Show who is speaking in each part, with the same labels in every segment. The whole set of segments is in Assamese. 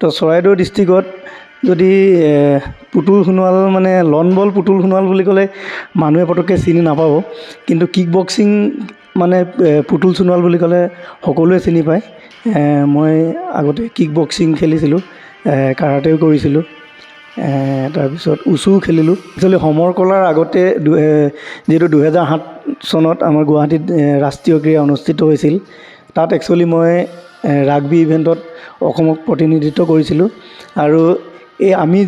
Speaker 1: তো চৰাইদেউ ডিষ্ট্ৰিক্টত যদি পুতুল সোণোৱাল মানে লন বল পুতুল সোণোৱাল বুলি ক'লে মানুহে পটককৈ চিনি নাপাব, কিন্তু কিক বক্সিং মানে পুতুল সোণোৱাল বুলি ক'লে সকলোৱে চিনি পায়। মই আগতে কিক বক্সিং খেলিছিলোঁ, কাৰাটেও কৰিছিলোঁ, তাৰপিছত উচুও খেলিলোঁ। একচুৱেলি সমৰ কলাৰ আগতে যিহেতু 2007 চনত আমাৰ গুৱাহাটীত ৰাষ্ট্ৰীয় ক্ৰীড়া অনুষ্ঠিত হৈছিল, তাত একচুৱেলি মই ৰাগবি ইভেণ্টত অসমক প্ৰতিনিধিত্ব কৰিছিলোঁ। আৰু এই আমি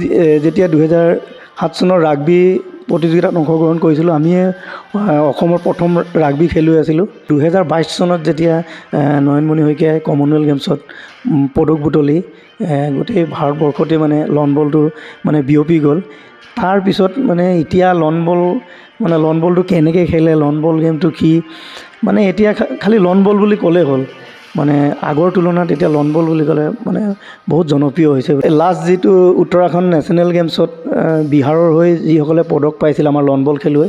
Speaker 1: যেতিয়া 2007 চনৰ ৰাগবি প্ৰতিযোগিতাত অংশগ্ৰহণ কৰিছিলোঁ, আমিয়ে অসমৰ প্ৰথম ৰাগবি খেলুৱৈ আছিলোঁ। 2022 চনত যেতিয়া নয়নমণি শইকীয়াই কমনৱেলথ গেমছত পদক বুটলি গোটেই ভাৰতবৰ্ষতে মানে লন বলটো মানে বিয়পি গ'ল। তাৰপিছত মানে এতিয়া লন বলটো কেনেকৈ খেলে, লন বল গেমটো কি, মানে এতিয়া খালি লন বল বুলি ক'লেই হ'ল। মানে আগৰ তুলনাত এতিয়া লন বল বুলি ক'লে মানে বহুত জনপ্ৰিয় হৈছে। লাষ্ট যিটো উত্তৰাখণ্ড নেশ্যনেল গেমছত বিহাৰৰ হৈ যিসকলে পদক পাইছিল আমাৰ লন বল খেলুৱৈ,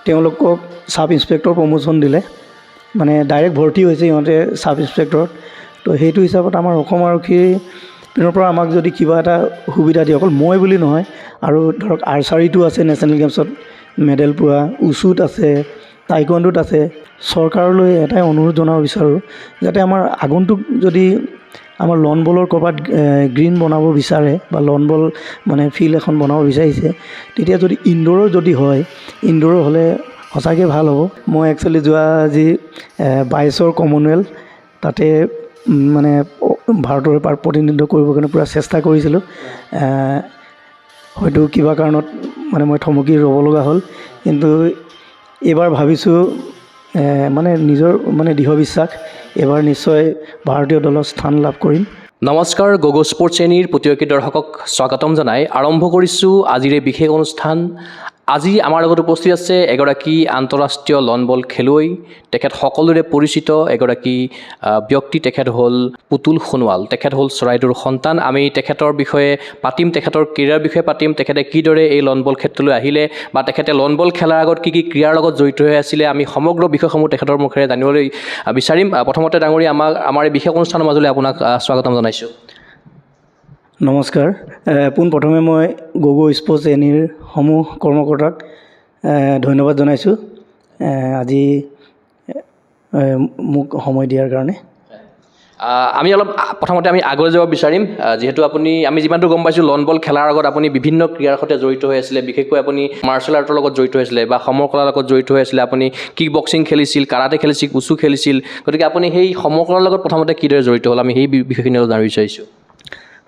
Speaker 1: তেওঁলোকক ছাব ইন্সপেক্টৰ প্ৰমোশ্যন দিলে, মানে ডাইৰেক্ট ভৰ্তি হৈছে সিহঁতে ছাব ইন্সপেক্টৰত। তো সেইটো হিচাপত আমাৰ অসম আৰক্ষীৰ পিনৰ পৰা আমাক যদি কিবা এটা সুবিধা দিয়ে, অকল মই বুলি নহয়, আৰু ধৰক আৰ্চাৰীটো আছে নেশ্যনেল গেমছত মেডেল পোৱা, উচুত আছে, টাইকোৱাণ্ডোত আছে। চৰকাৰলৈ এটাই অনুৰোধ জনাব বিচাৰোঁ, যাতে আমাৰ আগন্তুক যদি আমাৰ লন বলৰ ক'ৰবাত গ্ৰীণ বনাব বিচাৰে বা লন বল মানে ফিল্ড এখন বনাব বিচাৰিছে, তেতিয়া যদি ইনডোৰৰ যদি হয়, ইনডোৰৰ হ'লে সঁচাকৈ ভাল হ'ব। মই একচুৱেলি যোৱা যি 22 কমনৱেলথ তাতে মানে ভাৰতৰ প্ৰতিনিধিত্ব কৰিবৰ কাৰণে পূৰা চেষ্টা কৰিছিলোঁ। হয়তো কিবা কাৰণত মানে মই থমকি ৰ'ব লগা হ'ল, কিন্তু এইবাৰ ভাবিছোঁ মানে নিজৰ মানে দৃঢ় বিশ্বাস, এইবাৰ নিশ্চয় ভাৰতীয় দলত স্থান লাভ কৰিম।
Speaker 2: নমস্কাৰ, গগো স্পৰ্টছ শ্ৰেণীৰ প্ৰতিয়োগী দৰ্শকক স্বাগতম জনাই আৰম্ভ কৰিছোঁ আজিৰ এই বিশেষ অনুষ্ঠান। আজি আমাৰ লগত উপস্থিত আছে এগৰাকী আন্তঃৰাষ্ট্ৰীয় লন বল খেলুৱৈ, তেখেত সকলোৰে পৰিচিত এগৰাকী ব্যক্তি, তেখেত হ'ল পুতুল সোণোৱাল। তেখেত হ'ল চৰাইদেউৰ সন্তান। আমি তেখেতৰ বিষয়ে পাতিম, তেখেতৰ কেৰিয়াৰ বিষয়ে পাতিম, তেখেতে কিদৰে এই লন বল ক্ষেত্ৰলৈ আহিলে বা তেখেতে লন বল খেলাৰ আগত কি কি ক্ৰীড়াৰ লগত জড়িত হৈ আছিলে, আমি সমগ্ৰ বিষয়সমূহ তেখেতৰ মুখেৰে জানিবলৈ বিচাৰিম। প্ৰথমতে ডাঙৰীয়া, আমাৰ এই বিশেষ অনুষ্ঠানৰ মাজলৈ আপোনাক স্বাগতম জনাইছোঁ।
Speaker 1: নমস্কাৰ। পোনপ্ৰথমে মই গগো স্পৰ্টছ শ্ৰেণীৰ সমূহ কৰ্মকৰ্তাক ধন্যবাদ জনাইছোঁ আজি মোক সময় দিয়াৰ কাৰণে।
Speaker 2: আমি প্ৰথমতে আগলৈ যাব বিচাৰিম, যিহেতু আমি যিমানটো গম পাইছোঁ লন বল খেলাৰ আগত আপুনি বিভিন্ন ক্ৰীড়াৰ সৈতে জড়িত হৈ আছিলে, বিশেষকৈ আপুনি মাৰ্চেল আৰ্টৰ লগত জড়িত হৈছিলে বা সমৰ কলাৰ লগত জড়িত হৈ আছিলে। আপুনি কিক বক্সিং খেলিছিল, কাৰাটে খেলিছিল, উচু খেলিছিল। গতিকে আপুনি সেই সমৰ কলাৰ লগত প্ৰথমতে কিদৰে জড়িত হ'ল, আমি সেই বিষয়খিনি অলপ জানিব বিচাৰিছোঁ।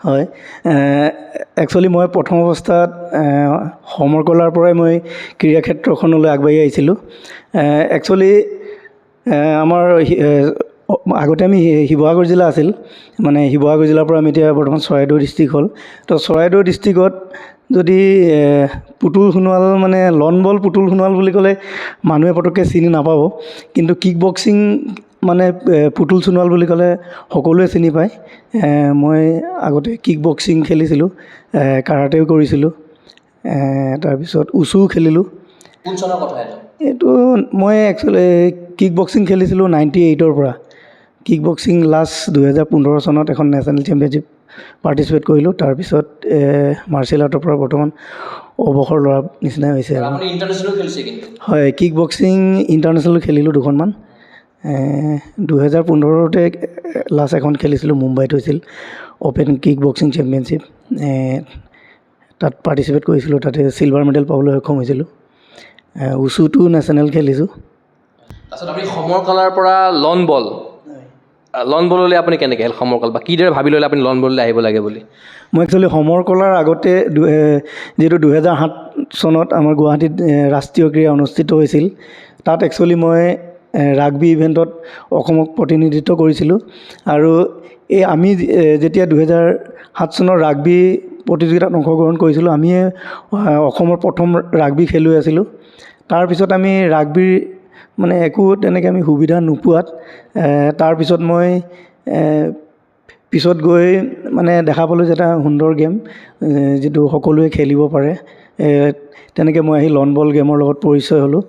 Speaker 1: হয়, একচুৱেলি মই প্ৰথম অৱস্থাত সমৰ কলাৰ পৰাই মই ক্ৰীড়া ক্ষেত্ৰখনলৈ আগবাঢ়ি আহিছিলোঁ। একচুৱেলি আমাৰ আগতে আমি শিৱসাগৰ জিলা আছিল, মানে শিৱসাগৰ জিলাৰ পৰা আমি এতিয়া বৰ্তমান চৰাইদেউ ডিষ্ট্ৰিক্ট হ'ল। তো চৰাইদেউ ডিষ্ট্ৰিক্টত যদি পুতুল সোণোৱাল মানে লন বল পুতুল সোণোৱাল বুলি ক'লে মানুহে পটককৈ চিনি নাপাব, কিন্তু কিক বক্সিং মানে পুতুল সোণোৱাল বুলি ক'লে সকলোৱে চিনি পায়। মই আগতে কিক বক্সিং খেলিছিলোঁ, কাৰাটেও কৰিছিলোঁ, তাৰপিছত উচুও খেলিলোঁ।
Speaker 2: কোন চনৰ কথা এইটো?
Speaker 1: এইটো মই একচুৱেলি কিক বক্সিং খেলিছিলোঁ 98ৰ পৰা। কিক বক্সিং লাষ্ট 2015 চনত এখন নেশ্যনেল চেম্পিয়নশ্বিপ পাৰ্টিচিপেট কৰিলোঁ। তাৰপিছত মাৰ্চেল আৰ্টৰ পৰা বৰ্তমান অৱসৰ লোৱাৰ নিচিনাই হৈছে আৰু।
Speaker 2: আপুনি ইণ্টাৰনেশ্যনেল খেলিছে কিন্তু?
Speaker 1: হয়, কিক বক্সিং ইণ্টাৰনেশ্যনেল খেলিলোঁ দুখনমান। 2015তে লাষ্ট এখন খেলিছিলোঁ, মুম্বাইত হৈছিল অ'পেন কিক বক্সিং চেম্পিয়নশ্বিপ। তাত পাৰ্টিচিপেট কৰিছিলোঁ, তাতে চিলভাৰ মেডেল পাবলৈ সক্ষম হৈছিলোঁ। উচুটো নেশ্যনেল খেলিছোঁ।
Speaker 2: তাৰপিছত আপুনি সমৰ কলাৰ পৰা লন বললৈ আপুনি কেনেকৈ আহিল, সমৰ কলা বা কিদৰে ভাবি ল'লে আপুনি লন বললৈ আহিব লাগে বুলি?
Speaker 1: মই একচুৱেলি সমৰ কলাৰ আগতে যিহেতু 2007 চনত আমাৰ গুৱাহাটীত ৰাষ্ট্ৰীয় ক্ৰীড়া অনুষ্ঠিত হৈছিল, তাত একচুৱেলি মই ৰাগবি ইভেণ্টত অসমক প্ৰতিনিধিত্ব কৰিছিলোঁ। আৰু এই আমি যেতিয়া 2007 চনৰ ৰাগবি প্ৰতিযোগিতাত অংশগ্ৰহণ কৰিছিলোঁ, আমিয়ে অসমৰ প্ৰথম ৰাগবি খেলুৱৈ আছিলোঁ। তাৰপিছত আমি ৰাগবিৰ মানে একো তেনেকৈ আমি সুবিধা নোপোৱাত তাৰপিছত মই পিছত গৈ মানে দেখা পালোঁ যে এটা সুন্দৰ গেম, যিটো সকলোৱে খেলিব পাৰে। তেনেকৈ মই আহি লন বল গেমৰ লগত পৰিচয় হ'লোঁ।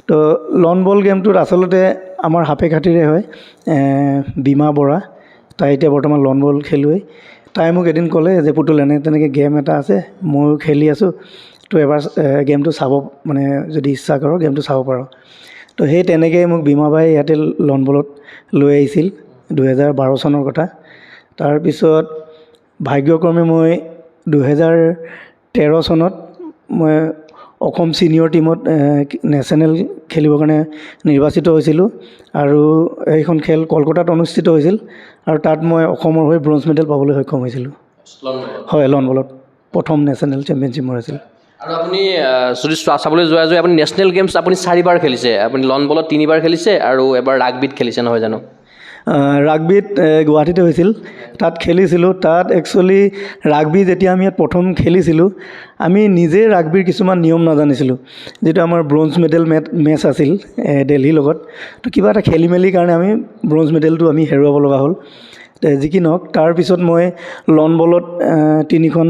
Speaker 1: তো লন বল গেমটোত আচলতে আমাৰ সাপে খাতিৰে হয়। বীমা বৰা, তাই এতিয়া বৰ্তমান লন বল খেলুৱৈ। তাই মোক এদিন ক'লে যে পুতুল তেনেকৈ গেম এটা আছে ময়ো খেলি আছোঁ তো এবাৰ গেমটো চাব মানে যদি ইচ্ছা কৰ গেমটো চাব পাৰ। তো সেই তেনেকৈ মোক বীমাবাই ইয়াতে লন বলত লৈ আহিছিল 2012 চনৰ কথা। তাৰপিছত ভাগ্যক্ৰমে মই 2013 চনত মই অসম ছিনিয়ৰ টীমত নেশ্যনেল খেলিবৰ কাৰণে নিৰ্বাচিত হৈছিলোঁ আৰু এইখন খেল কলকাতাত অনুষ্ঠিত হৈছিল আৰু তাত মই অসমৰ হৈ ব্ৰঞ্জ মেডেল পাবলৈ সক্ষম হৈছিলোঁ। হয়, লন বলত প্ৰথম নেশ্যনেল চেম্পিয়নশ্বিপ মোৰ আছিল।
Speaker 2: আৰু আপুনি যদি চাবলৈ যোৱা আপুনি নেশ্যনেল গেমছ আপুনি 4বাৰ খেলিছে, আপুনি লন বলত 3বাৰ খেলিছে আৰু এবাৰ ৰাগবিত খেলিছে নহয় জানো?
Speaker 1: ৰাগবিত গুৱাহাটীতে হৈছিল, তাত খেলিছিলোঁ। তাত একচুৱেলি ৰাগবি যেতিয়া আমি ইয়াত প্ৰথম খেলিছিলোঁ আমি নিজে ৰাগবিৰ কিছুমান নিয়ম নাজানিছিলোঁ। যিটো আমাৰ ব্ৰঞ্জ মেডেল মেটচ আছিল দিল্লীৰ লগত, তো কিবা এটা খেলি মেলিৰ কাৰণে আমি ব্ৰঞ্জ মেডেলটো আমি হেৰুৱাব লগা হ'ল। যি কি নহওক তাৰপিছত মই লন বলত 3খন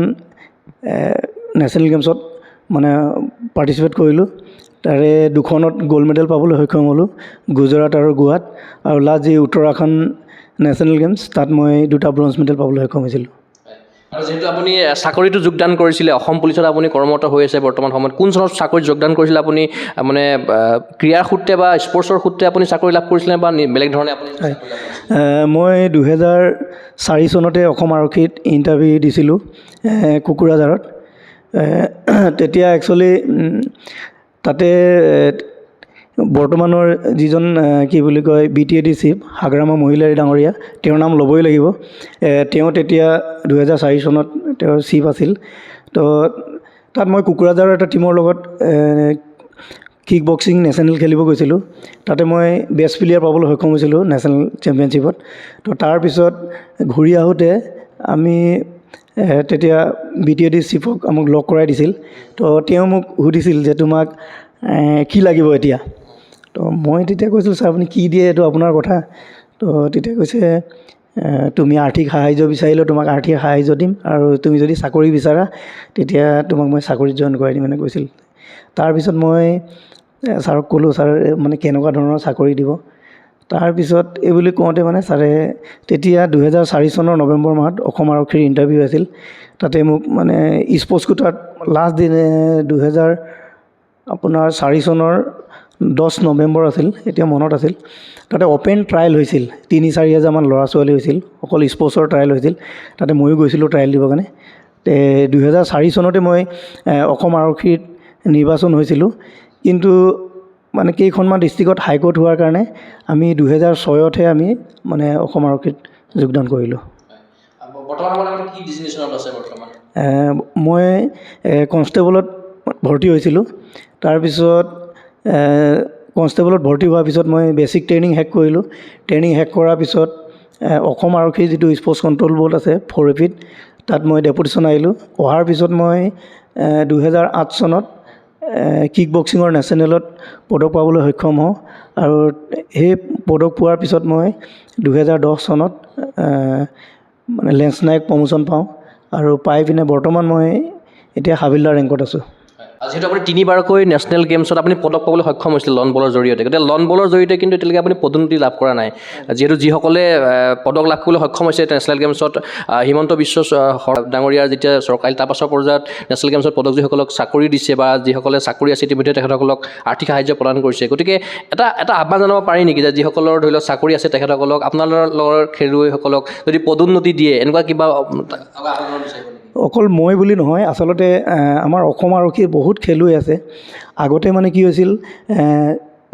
Speaker 1: নেশ্যনেল গেমছত মানে পাৰ্টিচিপেট কৰিলোঁ। তাৰে 2খনত গ'ল্ড মেডেল পাবলৈ সক্ষম হ'লোঁ, গুজৰাট আৰু গোৱাত। আৰু লাষ্ট যি উত্তৰাখণ্ড নেশ্যনেল গেমছ তাত মই 2টা ব্ৰঞ্জ মেডেল পাবলৈ সক্ষম হৈছিলোঁ।
Speaker 2: আৰু যিহেতু আপুনি চাকৰিটো যোগদান কৰিছিলে, অসম পুলিচত আপুনি কৰ্মৰত হৈ আছে বৰ্তমান সময়ত, কোন চনত চাকৰিত যোগদান কৰিছিলে আপুনি? মানে ক্ৰীড়াৰ সূত্ৰে বা স্পৰ্টছৰ সূত্ৰে আপুনি চাকৰি লাভ কৰিছিলে বা বেলেগ ধৰণে আপুনি?
Speaker 1: মই 2004 চনতে অসম আৰক্ষীত ইণ্টাৰভিউ দিছিলোঁ কোকোৰাঝাৰত। তেতিয়া একচুৱেলি তাতে বৰ্তমানৰ যিজন কি বুলি কয় BTAD চিফ হাগ্ৰামা মহিলাৰী ডাঙৰীয়া, তেওঁৰ নাম ল'বই লাগিব। তেওঁ তেতিয়া 2004 চনত তেওঁৰ চিফ আছিল। তো তাত মই কোকোৰাঝাৰৰ এটা টীমৰ লগত কিক বক্সিং নেশ্যনেল খেলিব গৈছিলোঁ। তাতে মই বেষ্ট প্লেয়াৰ পাবলৈ সক্ষম হৈছিলোঁ নেশ্যনেল চেম্পিয়নশ্বিপত। তো তাৰপিছত ঘূৰি আহোঁতে আমি তেতিয়া BTAD চিফক আমাক লগ কৰাই দিছিল। তো তেওঁ মোক সুধিছিল যে তোমাক কি লাগিব এতিয়া? তো মই তেতিয়া কৈছিলোঁ ছাৰ আপুনি কি দিয়ে এইটো আপোনাৰ কথা। তো তেতিয়া কৈছে তুমি আৰ্থিক সাহাৰ্য বিচাৰিলেও তোমাক আৰ্থিক সাহাৰ্য দিম আৰু তুমি যদি চাকৰি বিচাৰা তেতিয়া তোমাক মই চাকৰিত জইন কৰাই দিম, মানে কৈছিল। তাৰপিছত মই ছাৰক ক'লোঁ ছাৰ মানে কেনেকুৱা ধৰণৰ চাকৰি দিব? তাৰপিছত এই বুলি কওঁতে মানে ছাৰে তেতিয়া 2004 চনৰ নৱেম্বৰ মাহত অসম আৰক্ষীৰ ইণ্টাৰভিউ আছিল। তাতে মোক মানে স্পৰ্টছ কোটাত লাষ্ট দিন 2004 চনৰ 10 নৱেম্বৰ আছিল, এতিয়া মনত আছিল। তাতে অ'পেন ট্ৰায়েল হৈছিল, 3-4 হাজাৰমান ল'ৰা ছোৱালী হৈছিল, অকল স্পৰ্টছৰ ট্ৰায়েল হৈছিল। তাতে ময়ো গৈছিলোঁ ট্ৰায়েল দিবৰ কাৰণে। 2004 চনতে মই অসম আৰক্ষীত নিৰ্বাচন হৈছিলোঁ। কিন্তু মানে কেইখনমান ডিষ্ট্ৰিক্টত হাইকোৰ্ট হোৱাৰ কাৰণে আমি 2006তহে আমি মানে অসম আৰক্ষীত যোগদান কৰিলোঁ। মই কনষ্টেবলত ভৰ্তি হৈছিলোঁ। তাৰপিছত কনষ্টেবলত ভৰ্তি হোৱাৰ পিছত মই বেছিক ট্ৰেইনিং শেষ কৰিলোঁ। ট্ৰেইনিং শেষ কৰাৰ পিছত অসম আৰক্ষীৰ যিটো স্পৰ্টছ কণ্ট্ৰল বৰ্ড আছে 4AP, তাত মই ডেপুটেশ্যন আহিলোঁ। অহাৰ পিছত মই 2008 চনত কিক বক্সিঙৰ নেশ্যনেলত পদক পাবলৈ সক্ষম হওঁ আৰু সেই পদক পোৱাৰ পিছত মই 2010 চনত মানে লেন্স নায়ক প্ৰমোশ্যন পাওঁ আৰু পাই পিনে বৰ্তমান মই এতিয়া হাবিলদাৰ ৰেংকত আছোঁ।
Speaker 2: যিহেতু আপুনি 3বাৰকৈ নেশ্যনেল গেমছত আপুনি পদক পাবলৈ সক্ষম হৈছিল লন বলৰ জৰিয়তে, গতিকে লন বলৰ জৰিয়তে কিন্তু এতিয়ালৈকে আপুনি পদোন্নতি লাভ কৰা নাই। যিহেতু যিসকলে পদক লাভ কৰিবলৈ সক্ষম হৈছে নেশ্যনেল গেমছত, হিমন্ত বিশ্ব ডাঙৰীয়াৰ যেতিয়া চৰকাৰী তাৰপাছৰ পৰ্যায়ত নেশ্যনেল গেমছত পদক যিসকলক চাকৰি দিছে বা যিসকলে চাকৰি আছে ইতিমধ্যে তেখেতসকলক আৰ্থিক সাহাৰ্য প্ৰদান কৰিছে। গতিকে এটা আহ্বান জনাব পাৰি নেকি যে যিসকলৰ ধৰি লওক চাকৰি আছে তেখেতসকলক আপোনালোকৰ খেলুৱৈসকলক যদি পদোন্নতি দিয়ে এনেকুৱা কিবা
Speaker 1: অকল মই বুলি নহয়, আচলতে আমাৰ অসম আৰক্ষীৰ বহুত খেলুৱৈ আছে। আগতে মানে কি হৈছিল,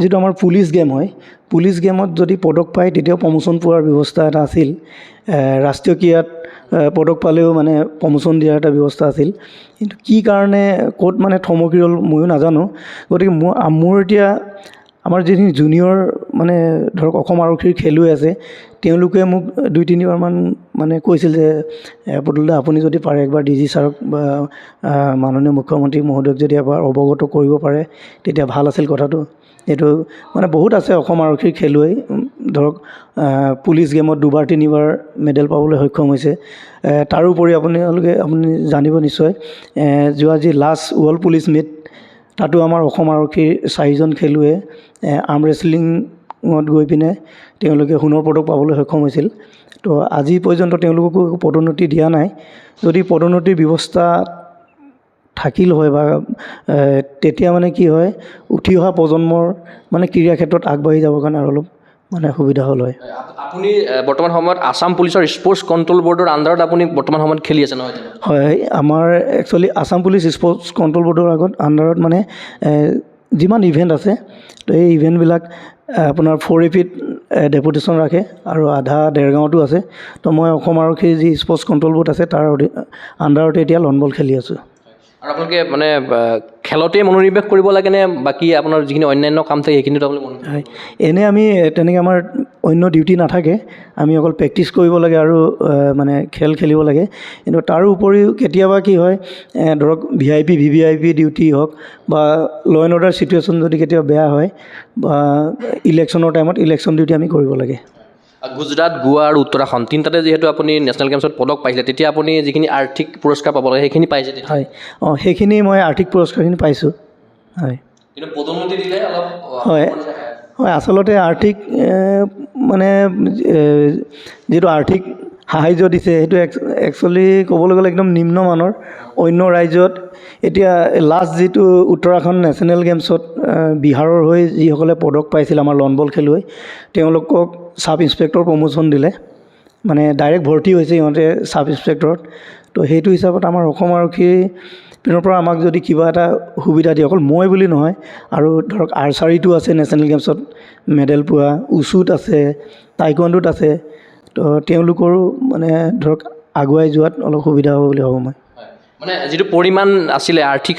Speaker 1: যিটো আমাৰ পুলিচ গেম হয়, পুলিচ গেমত যদি পদক পায় তেতিয়াও প্ৰমোশ্যন পোৱাৰ ব্যৱস্থা এটা আছিল। ৰাষ্ট্ৰীয় ক্ৰীড়াত পদক পালেও মানে প্ৰমোশ্যন দিয়াৰ এটা ব্যৱস্থা আছিল। কিন্তু কি কাৰণে ক'ত মানে থমকি ৰ'ল ময়ো নাজানো। গতিকে মোৰ এতিয়া আমাৰ যিখিনি জুনিয়ৰ মানে ধৰক অসম আৰক্ষীৰ খেলুৱৈ আছে, তেওঁলোকে মোক 2-3বাৰমান মানে কৈছিল যে পুতুলদা আপুনি যদি পাৰে একবাৰ DG ছাৰক বা মাননীয় মুখ্যমন্ত্ৰী মহোদয়ক যদি এবাৰ অৱগত কৰিব পাৰে তেতিয়া ভাল আছিল কথাটো। এইটো মানে বহুত আছে অসম আৰক্ষীৰ খেলুৱৈ, ধৰক পুলিচ গেমত 2-3বাৰ মেডেল পাবলৈ সক্ষম হৈছে। তাৰোপৰি আপুনি জানিব নিশ্চয়, যোৱা যি লাষ্ট ৱৰ্ল্ড পুলিচ মিট তাতো আমাৰ অসম আৰক্ষীৰ 4জন খেলুৱৈয়ে আৰ্ম ৰেচলিঙত গৈ পিনে তেওঁলোকে সোণৰ পদক পাবলৈ সক্ষম হৈছিল। তো আজি পৰ্যন্ত তেওঁলোককো একো পদোন্নতি দিয়া নাই। যদি পদোন্নতিৰ ব্যৱস্থা থাকিল হয় বা তেতিয়া মানে কি হয়, উঠি অহা প্ৰজন্মৰ মানে ক্ৰীড়া ক্ষেত্ৰত আগবাঢ়ি যাবৰ কাৰণে আৰু অলপ মানে সুবিধা হ'ল হয়।
Speaker 2: আপুনি বৰ্তমান সময়ত আছাম পুলিচৰ স্পৰ্টছ কণ্ট্ৰল বৰ্ডৰ আণ্ডাৰত আপুনি বৰ্তমান সময়ত খেলি আছে নহয় জানো?
Speaker 1: হয়, আমাৰ actually Assam police sports control বৰ্ডৰ আণ্ডাৰত মানে যিমান ইভেণ্ট আছে, তো এই ইভেণ্টবিলাক আপোনাৰ 4AP ডেপুটেশ্যন ৰাখে আৰু আধা দেৰগাঁৱতো আছে। তো মই অসম আৰক্ষীৰ যি স্পৰ্টছ কণ্ট্ৰল বৰ্ড আছে তাৰ আণ্ডাৰতে এতিয়া লন বল খেলি আছোঁ।
Speaker 2: আৰু আপোনালোকে মানে খেলতেই মনোনিৱেশ কৰিব লাগেনে বাকী আপোনাৰ যিখিনি অন্যান্য কাম থাকে সেইখিনিতো আপোনালোকে
Speaker 1: হয়, এনেই আমি তেনেকৈ আমাৰ অন্য ডিউটি নাথাকে, আমি অকল প্ৰেক্টিছ কৰিব লাগে আৰু মানে খেল খেলিব লাগে। কিন্তু তাৰ উপৰিও কেতিয়াবা কি হয়, ধৰক VIP VVIP ডিউটি হওক বা ল' এণ্ড অৰ্ডাৰ চিটুৱেশ্যন যদি কেতিয়াবা বেয়া হয় বা ইলেকশ্যনৰ টাইমত ইলেকশ্যন ডিউটি আমি কৰিব লাগে।
Speaker 2: গুজৰাট, গোৱা আৰু উত্তৰাখণ্ড তিনিটাতে যিহেতু আপুনি নেশ্যনেল গেমছত পদক পাইছিলে, তেতিয়া আপুনি যিখিনি আৰ্থিক পুৰস্কাৰ পাব লাগে সেইখিনি পাইছে তেতিয়া?
Speaker 1: হয়, সেইখিনি মই আৰ্থিক পুৰস্কাৰখিনি পাইছোঁ। হয়,
Speaker 2: কিন্তু পদোন্নতি দিলে অলপ
Speaker 1: হয় হয় আচলতে আৰ্থিক মানে যিটো আৰ্থিক সাহাৰ্য দিছে সেইটো একচুৱেলি ক'বলৈ গ'লে একদম নিম্নমানৰ। অন্য ৰাজ্যত এতিয়া লাষ্ট যিটো উত্তৰাখণ্ড নেশ্যনেল গেমছত বিহাৰৰ হৈ যিসকলে পদক পাইছিল আমাৰ লন বল খেলুৱৈ, তেওঁলোকক ছাব ইনস্পেক্টৰ প্ৰমোশ্যন দিলে, মানে ডাইৰেক্ট ভৰ্তি হৈছে সিহঁতে ছাব ইনস্পেক্টৰত। তো সেইটো হিচাপত আমাৰ অসম আৰক্ষীৰ পিনৰ পৰা আমাক যদি কিবা এটা সুবিধা দিয়ে, অকল মই বুলি নহয়, আৰু ধৰক আৰ্চাৰীটো আছে নেশ্যনেল গেমছত মেডেল পোৱা, উচুত আছে, টাইকোৱাণ্ডোত আছে, তো তেওঁলোকৰো মানে ধৰক আগুৱাই যোৱাত অলপ সুবিধা হ'ব বুলি ভাবোঁ মই।
Speaker 2: মানে যিটো পৰিমাণ আছিলে আৰ্থিক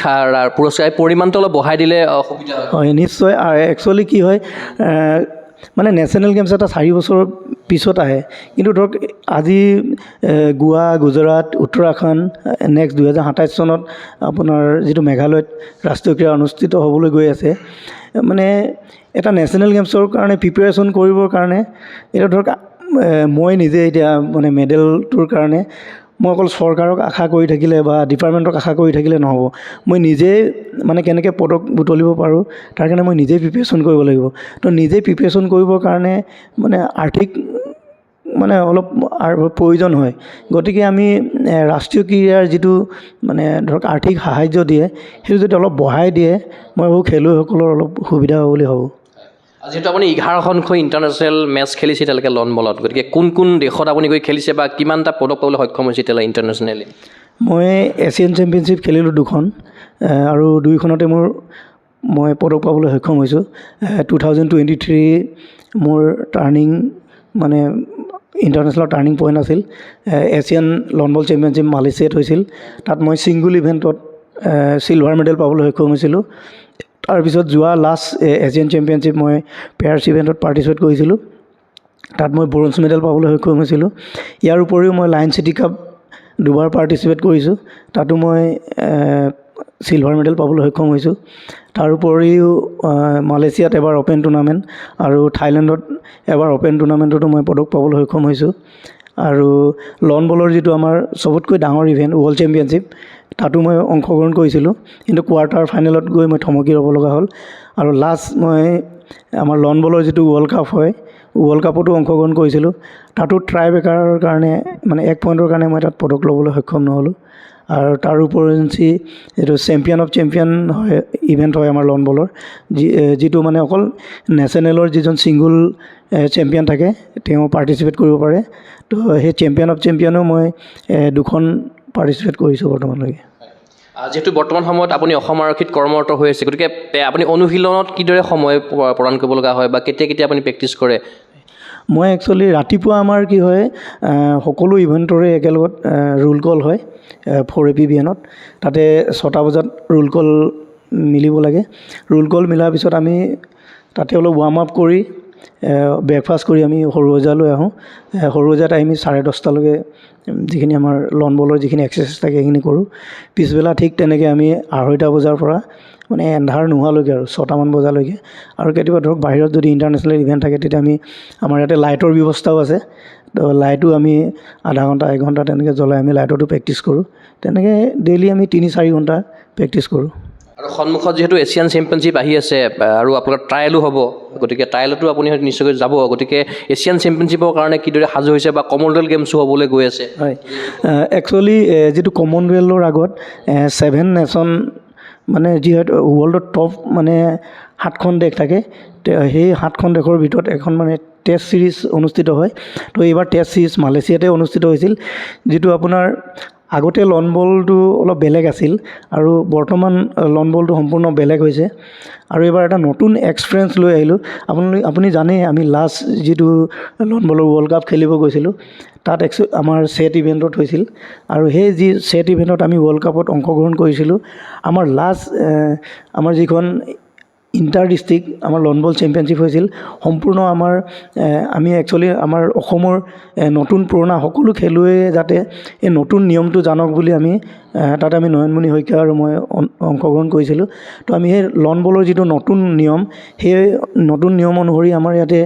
Speaker 2: পুৰস্কাৰ, পৰিমাণটো অলপ বঢ়াই দিলে সুবিধা হয়।
Speaker 1: হয়, নিশ্চয়। একচুৱেলি কি হয়, মানে নেশ্যনেল গেমছ এটা 4 বছৰৰ পিছত আহে, কিন্তু ধৰক আজি গোৱা, গুজৰাট, উত্তৰাখণ্ড, নেক্সট 2027 চনত আপোনাৰ যিটো মেঘালয়ত ৰাষ্ট্ৰীয় ক্ৰীড়া অনুষ্ঠিত হ'বলৈ গৈ আছে, মানে এটা নেশ্যনেল গেমছৰ কাৰণে প্ৰিপেৰেশ্যন কৰিবৰ কাৰণে এতিয়া ধৰক মই নিজে এতিয়া মানে মেডেলটোৰ কাৰণে মই অকল চৰকাৰক আশা কৰি থাকিলে বা ডিপাৰ্টমেণ্টক আশা কৰি থাকিলে নহ'ব। মই নিজেই মানে কেনেকৈ পদক বুটলিব পাৰোঁ তাৰ কাৰণে মই নিজেই প্ৰিপেৰেশ্যন কৰিব লাগিব। তো নিজেই প্ৰিপেৰেশ্যন কৰিবৰ কাৰণে মানে আৰ্থিক মানে অলপ প্ৰয়োজন হয়। গতিকে আমি ৰাষ্ট্ৰীয় ক্ৰীড়াৰ যিটো মানে ধৰক আৰ্থিক সাহাৰ্য দিয়ে, সেইটো যদি অলপ বঢ়াই দিয়ে, মই ভাবোঁ খেলুৱৈসকলৰ অলপ সুবিধা হ'ব বুলি ভাবোঁ।
Speaker 2: যিহেতু আপুনি 11খনকৈ ইণ্টাৰনেশ্যনেল মেটচ খেলিছে এতিয়ালৈকে লন বলত, গতিকে কোন কোন দেশত আপুনি গৈ খেলিছে বা কিমানটা পদক পাবলৈ সক্ষম হৈছে এতিয়ালৈ ইণ্টাৰনেশ্যনেলি?
Speaker 1: মই এছিয়ান চেম্পিয়নশ্বিপ খেলিলোঁ 2খন, আৰু 2খনতে মই পদক পাবলৈ সক্ষম হৈছোঁ। 2023 মোৰ টাৰ্ণিং মানে ইণ্টাৰনেশ্যনেল টাৰ্ণিং পইণ্ট আছিল। এছিয়ান লন বল চেম্পিয়নশ্বিপ মালয়েছিয়াত হৈছিল, তাত মই ছিংগুল ইভেণ্টত চিলভাৰ মেডেল পাবলৈ সক্ষম হৈছিলোঁ। তাৰপিছত যোৱা লাষ্ট এছিয়ান চেম্পিয়নশ্বিপ মই পেয়াৰ্ছ ইভেণ্টত পাৰ্টিচিপেট কৰিছিলোঁ, তাত মই ব্ৰঞ্জ মেডেল পাবলৈ সক্ষম হৈছিলোঁ। ইয়াৰ উপৰিও মই লায়ন চিটি কাপ 2বাৰ পাৰ্টিচিপেট কৰিছোঁ, তাতো মই চিলভাৰ মেডেল পাবলৈ সক্ষম হৈছোঁ। তাৰ উপৰিও মালয়েছিয়াত এবাৰ অ'পেন টুৰ্ণামেণ্ট আৰু থাইলেণ্ডত এবাৰ অ'পেন টুৰ্ণামেণ্টতো মই পদক পাবলৈ সক্ষম হৈছোঁ। আৰু লন বলৰ যিটো আমাৰ চবতকৈ ডাঙৰ ইভেণ্ট ৱৰ্ল্ড চেম্পিয়নশ্বিপ, তাতো মই অংশগ্ৰহণ কৰিছিলোঁ, কিন্তু কোৱাৰ্টাৰ ফাইনেলত গৈ মই থমকি ৰ'ব লগা হ'ল। আৰু লাষ্ট মই আমাৰ লন বলৰ যিটো ৱৰ্ল্ড কাপ হয়, ৱৰ্ল্ড কাপতো অংশগ্ৰহণ কৰিছিলোঁ, তাতো ট্ৰাই ব্ৰেকাৰৰ কাৰণে মানে 1 পইণ্টৰ কাৰণে মই তাত পদক ল'বলৈ সক্ষম নহ'লোঁ। আৰু তাৰ উপৰিঞ্চি এইটো চেম্পিয়ন অফ চেম্পিয়ন হয় ইভেণ্ট হয় আমাৰ লন বলৰ, যিটো মানে অকল নেশ্যনেলৰ যিজন ছিংগুল চেম্পিয়ন থাকে তেওঁ পাৰ্টিচিপেট কৰিব পাৰে। তো সেই চেম্পিয়ন অফ চেম্পিয়নো মই 2খন পাৰ্টিচিপেট কৰিছোঁ বৰ্তমানলৈকে।
Speaker 2: যিহেতু বৰ্তমান সময়ত আপুনি অসম আৰক্ষীত কৰ্মৰত হৈ আছে, গতিকে আপুনি অনুশীলনত কিদৰে সময় প্ৰদান কৰিব লগা হয় বা কেতিয়া কেতিয়া আপুনি প্ৰেক্টিছ কৰে?
Speaker 1: মই একচুৱেলি ৰাতিপুৱা আমাৰ কি হয়, সকলো ইভেণ্টৰে একেলগত ৰোল কল হয় 4AP বিএনত, তাতে 6টা বজাত ৰোল কল মিলিব লাগে। ৰোল কল মিলাৰ পিছত আমি তাতে অলপ ৱাৰ্ম আপ কৰি ব্ৰেকফাষ্ট কৰি আমি সৰুসজালৈ আহোঁ। সৰুসজাত আমি 10:30লৈকে যিখিনি আমাৰ লন বলৰ যিখিনি এক্সাৰচাইজ থাকে সেইখিনি কৰোঁ। পিছবেলা ঠিক তেনেকৈ আমি 2:30 বজাৰ পৰা মানে এন্ধাৰ নোহোৱালৈকে আৰু 6টামান বজালৈকে, আৰু কেতিয়াবা ধৰক বাহিৰত যদি ইণ্টাৰনেশ্যনেল ইভেণ্ট থাকে তেতিয়া আমাৰ ইয়াতে লাইটৰ ব্যৱস্থাও আছে, তো লাইটো আমি আধা ঘণ্টা 1 ঘণ্টা তেনেকৈ জ্বলাই আমি লাইটতো প্ৰেক্টিছ কৰোঁ। তেনেকৈ ডেইলি আমি 3-4 ঘণ্টা প্ৰেক্টিছ কৰোঁ।
Speaker 2: আৰু সন্মুখত যিহেতু এছিয়ান চেম্পিয়নশ্বিপ আহি আছে আৰু আপোনাৰ ট্ৰায়েলো হ'ব, গতিকে ট্ৰায়েলতো আপুনি নিশ্চয়কৈ যাব, গতিকে এছিয়ান চেম্পিয়নশ্বিপৰ কাৰণে কিদৰে সাজু হৈছে বা কমনৱেলথ গেমছো হ'বলৈ গৈ আছে?
Speaker 1: হয়, একচুৱেলি যিটো কমনৱেলথৰ আগত 7 নেশ্যন মানে যিহেতু ৱৰ্ল্ডৰ টপ মানে 7খন দেশ থাকে, সেই 7খন দেশৰ ভিতৰত এখন মানে টেষ্ট ছিৰিজ অনুষ্ঠিত হয়। তো এইবাৰ টেষ্ট ছিৰিজ মালয়েছিয়াতে অনুষ্ঠিত হৈছিল, যিটো আপোনাৰ আগতে লন বলটো অলপ বেলেগ আছিল আৰু বৰ্তমান লন বলটো সম্পূৰ্ণ বেলেগ হৈছে। আৰু এইবাৰ এটা নতুন এক্সপিৰিয়েঞ্চ লৈ আহিলোঁ। আপুনি জানেই আমি লাষ্ট যিটো লন বলৰ ৱৰ্ল্ড কাপ খেলিব গৈছিলোঁ, তাত আমাৰ ছেট ইভেণ্টত হৈছিল, আৰু সেই যি ছেট ইভেণ্টত আমি ৱৰ্ল্ড কাপত অংশগ্ৰহণ কৰিছিলোঁ। আমাৰ লাষ্ট আমাৰ যিখন ইণ্টাৰ ডিষ্ট্ৰিক্ট আমাৰ লন বল চেম্পিয়নশ্বিপ হৈছিল, সম্পূৰ্ণ আমি একচুৱেলি আমাৰ অসমৰ নতুন পুৰণা সকলো খেলুৱৈয়ে যাতে এই নতুন নিয়মটো জানক বুলি তাত আমি নয়নমণি শইকীয়া আৰু মই অংশগ্ৰহণ কৰিছিলোঁ। তো আমি সেই লন বলৰ যিটো নতুন নিয়ম, সেই নতুন নিয়ম অনুসৰি আমাৰ ইয়াতে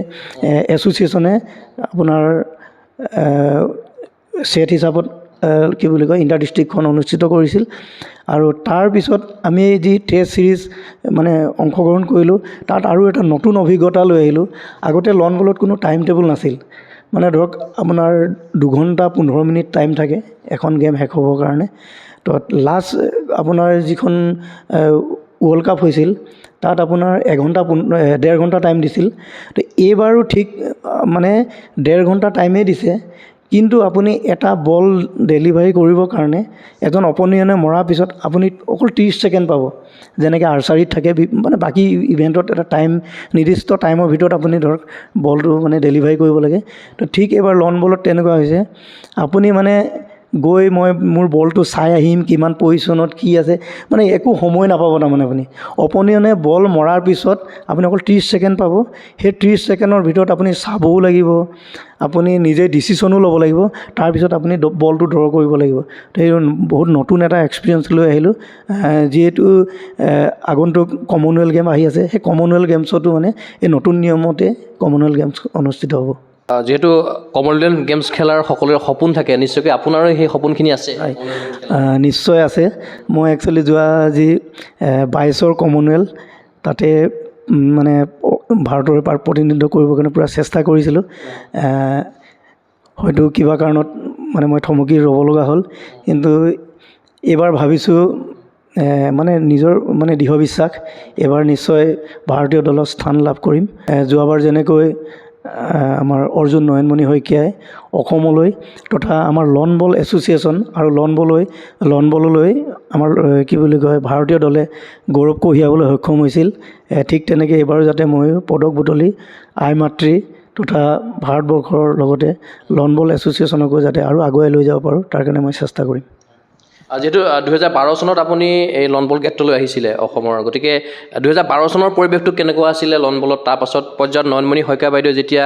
Speaker 1: এছ'চিয়েশ্যনে আপোনাৰ ছেট হিচাপত কি বুলি কয় ইণ্টাৰ ডিষ্ট্ৰিক্টখন অনুষ্ঠিত কৰিছিল। আৰু তাৰপিছত আমি যি টেষ্ট ছিৰিজ মানে অংশগ্ৰহণ কৰিলোঁ, তাত আৰু এটা নতুন অভিজ্ঞতা লৈ আহিলোঁ। আগতে লন বলত কোনো টাইম টেবুল নাছিল, মানে ধৰক আপোনাৰ 2 ঘণ্টা 15 মিনিট টাইম থাকে এখন গেম শেষ হ'বৰ কাৰণে। তো লাষ্ট আপোনাৰ যিখন ৱৰ্ল্ড কাপ হৈছিল, তাত আপোনাৰ 1.5 ঘণ্টা টাইম দিছিল। তো এইবাৰো ঠিক মানে 1.5 ঘণ্টা টাইমেই দিছে, কিন্তু আপুনি এটা বল ডেলিভাৰী কৰিবৰ কাৰণে এজন অপনিয়নে মৰাৰ পিছত আপুনি অকল 30 ছেকেণ্ড পাব, যেনেকৈ আৰ্চাৰীত থাকে। মানে বাকী ইভেণ্টত এটা নিৰ্দিষ্ট টাইমৰ ভিতৰত আপুনি ধৰক বলটো মানে ডেলিভাৰী কৰিব লাগে। তো ঠিক এইবাৰ লন বলত তেনেকুৱা হৈছে, আপুনি মানে গৈ মোৰ বলটো চাই আহিম, কিমান পজিশ্যনত কি আছে, মানে একো সময় নাপাব। তাৰমানে আপুনি অপনিয়নে বল মৰাৰ পিছত আপুনি অকল 30 ছেকেণ্ড পাব। সেই 30 ছেকেণ্ডৰ ভিতৰত আপুনি চাবও লাগিব, আপুনি নিজে ডিচিশ্যনো ল'ব লাগিব, তাৰপিছত আপুনি বলটো ড্ৰ কৰিব লাগিব। তো সেই বহুত নতুন এটা এক্সপিৰিয়েঞ্চ লৈ আহিলোঁ। যিহেতু আগন্তুক কমনৱেলথ গেম আহি আছে, সেই কমনৱেলথ গেমছতো মানে এই নতুন নিয়মতে কমনৱেলথ গেমছ অনুষ্ঠিত হ'ব।
Speaker 2: যিহেতু কমনৱেলথ গেমছ খেলাৰ সকলোৰে সপোন থাকে, নিশ্চয়কৈ আপোনাৰো সেই সপোনখিনি আছে?
Speaker 1: নিশ্চয় আছে। মই একচুৱেলি যোৱা যি 22ৰ কমনৱেলথ, তাতে মানে ভাৰতৰ প্ৰতিনিধিত্ব কৰিবৰ কাৰণে পূৰা চেষ্টা কৰিছিলোঁ। হয়তো কিবা কাৰণত মানে মই থমকি ৰ'ব লগা হ'ল, কিন্তু এইবাৰ ভাবিছোঁ মানে নিজৰ মানে দৃঢ় বিশ্বাস, এইবাৰ নিশ্চয় ভাৰতীয় দলত স্থান লাভ কৰিম। যোৱাবাৰ যেনেকৈ আমাৰ অৰ্জুন নয়নমণি শইকীয়াই অসমলৈ তথা আমাৰ লন বল এছ'চিয়েশ্যন আৰু লন বললৈ আমাৰ কি বুলি কয় ভাৰতীয় দলে গৌৰৱ কঢ়িয়াবলৈ সক্ষম হৈছিল, ঠিক তেনেকৈ এইবাৰো যাতে ময়ো পদক বুটলি আই মাতৃ তথা ভাৰতবৰ্ষৰ লগতে লন বল এছ'চিয়েশ্যনকো যাতে আৰু আগুৱাই লৈ যাব পাৰোঁ, তাৰ কাৰণে মই চেষ্টা কৰিম।
Speaker 2: যিহেতু 2012 চনত আপুনি এই লন বল ক্ষেত্ৰলৈ আহিছিলে অসমৰ, গতিকে 2012 চনৰ পৰিৱেশটো কেনেকুৱা আছিলে লন বলত? তাৰপাছত পৰ্যায়ত নয়নমণি শইকীয়া বাইদেউ যেতিয়া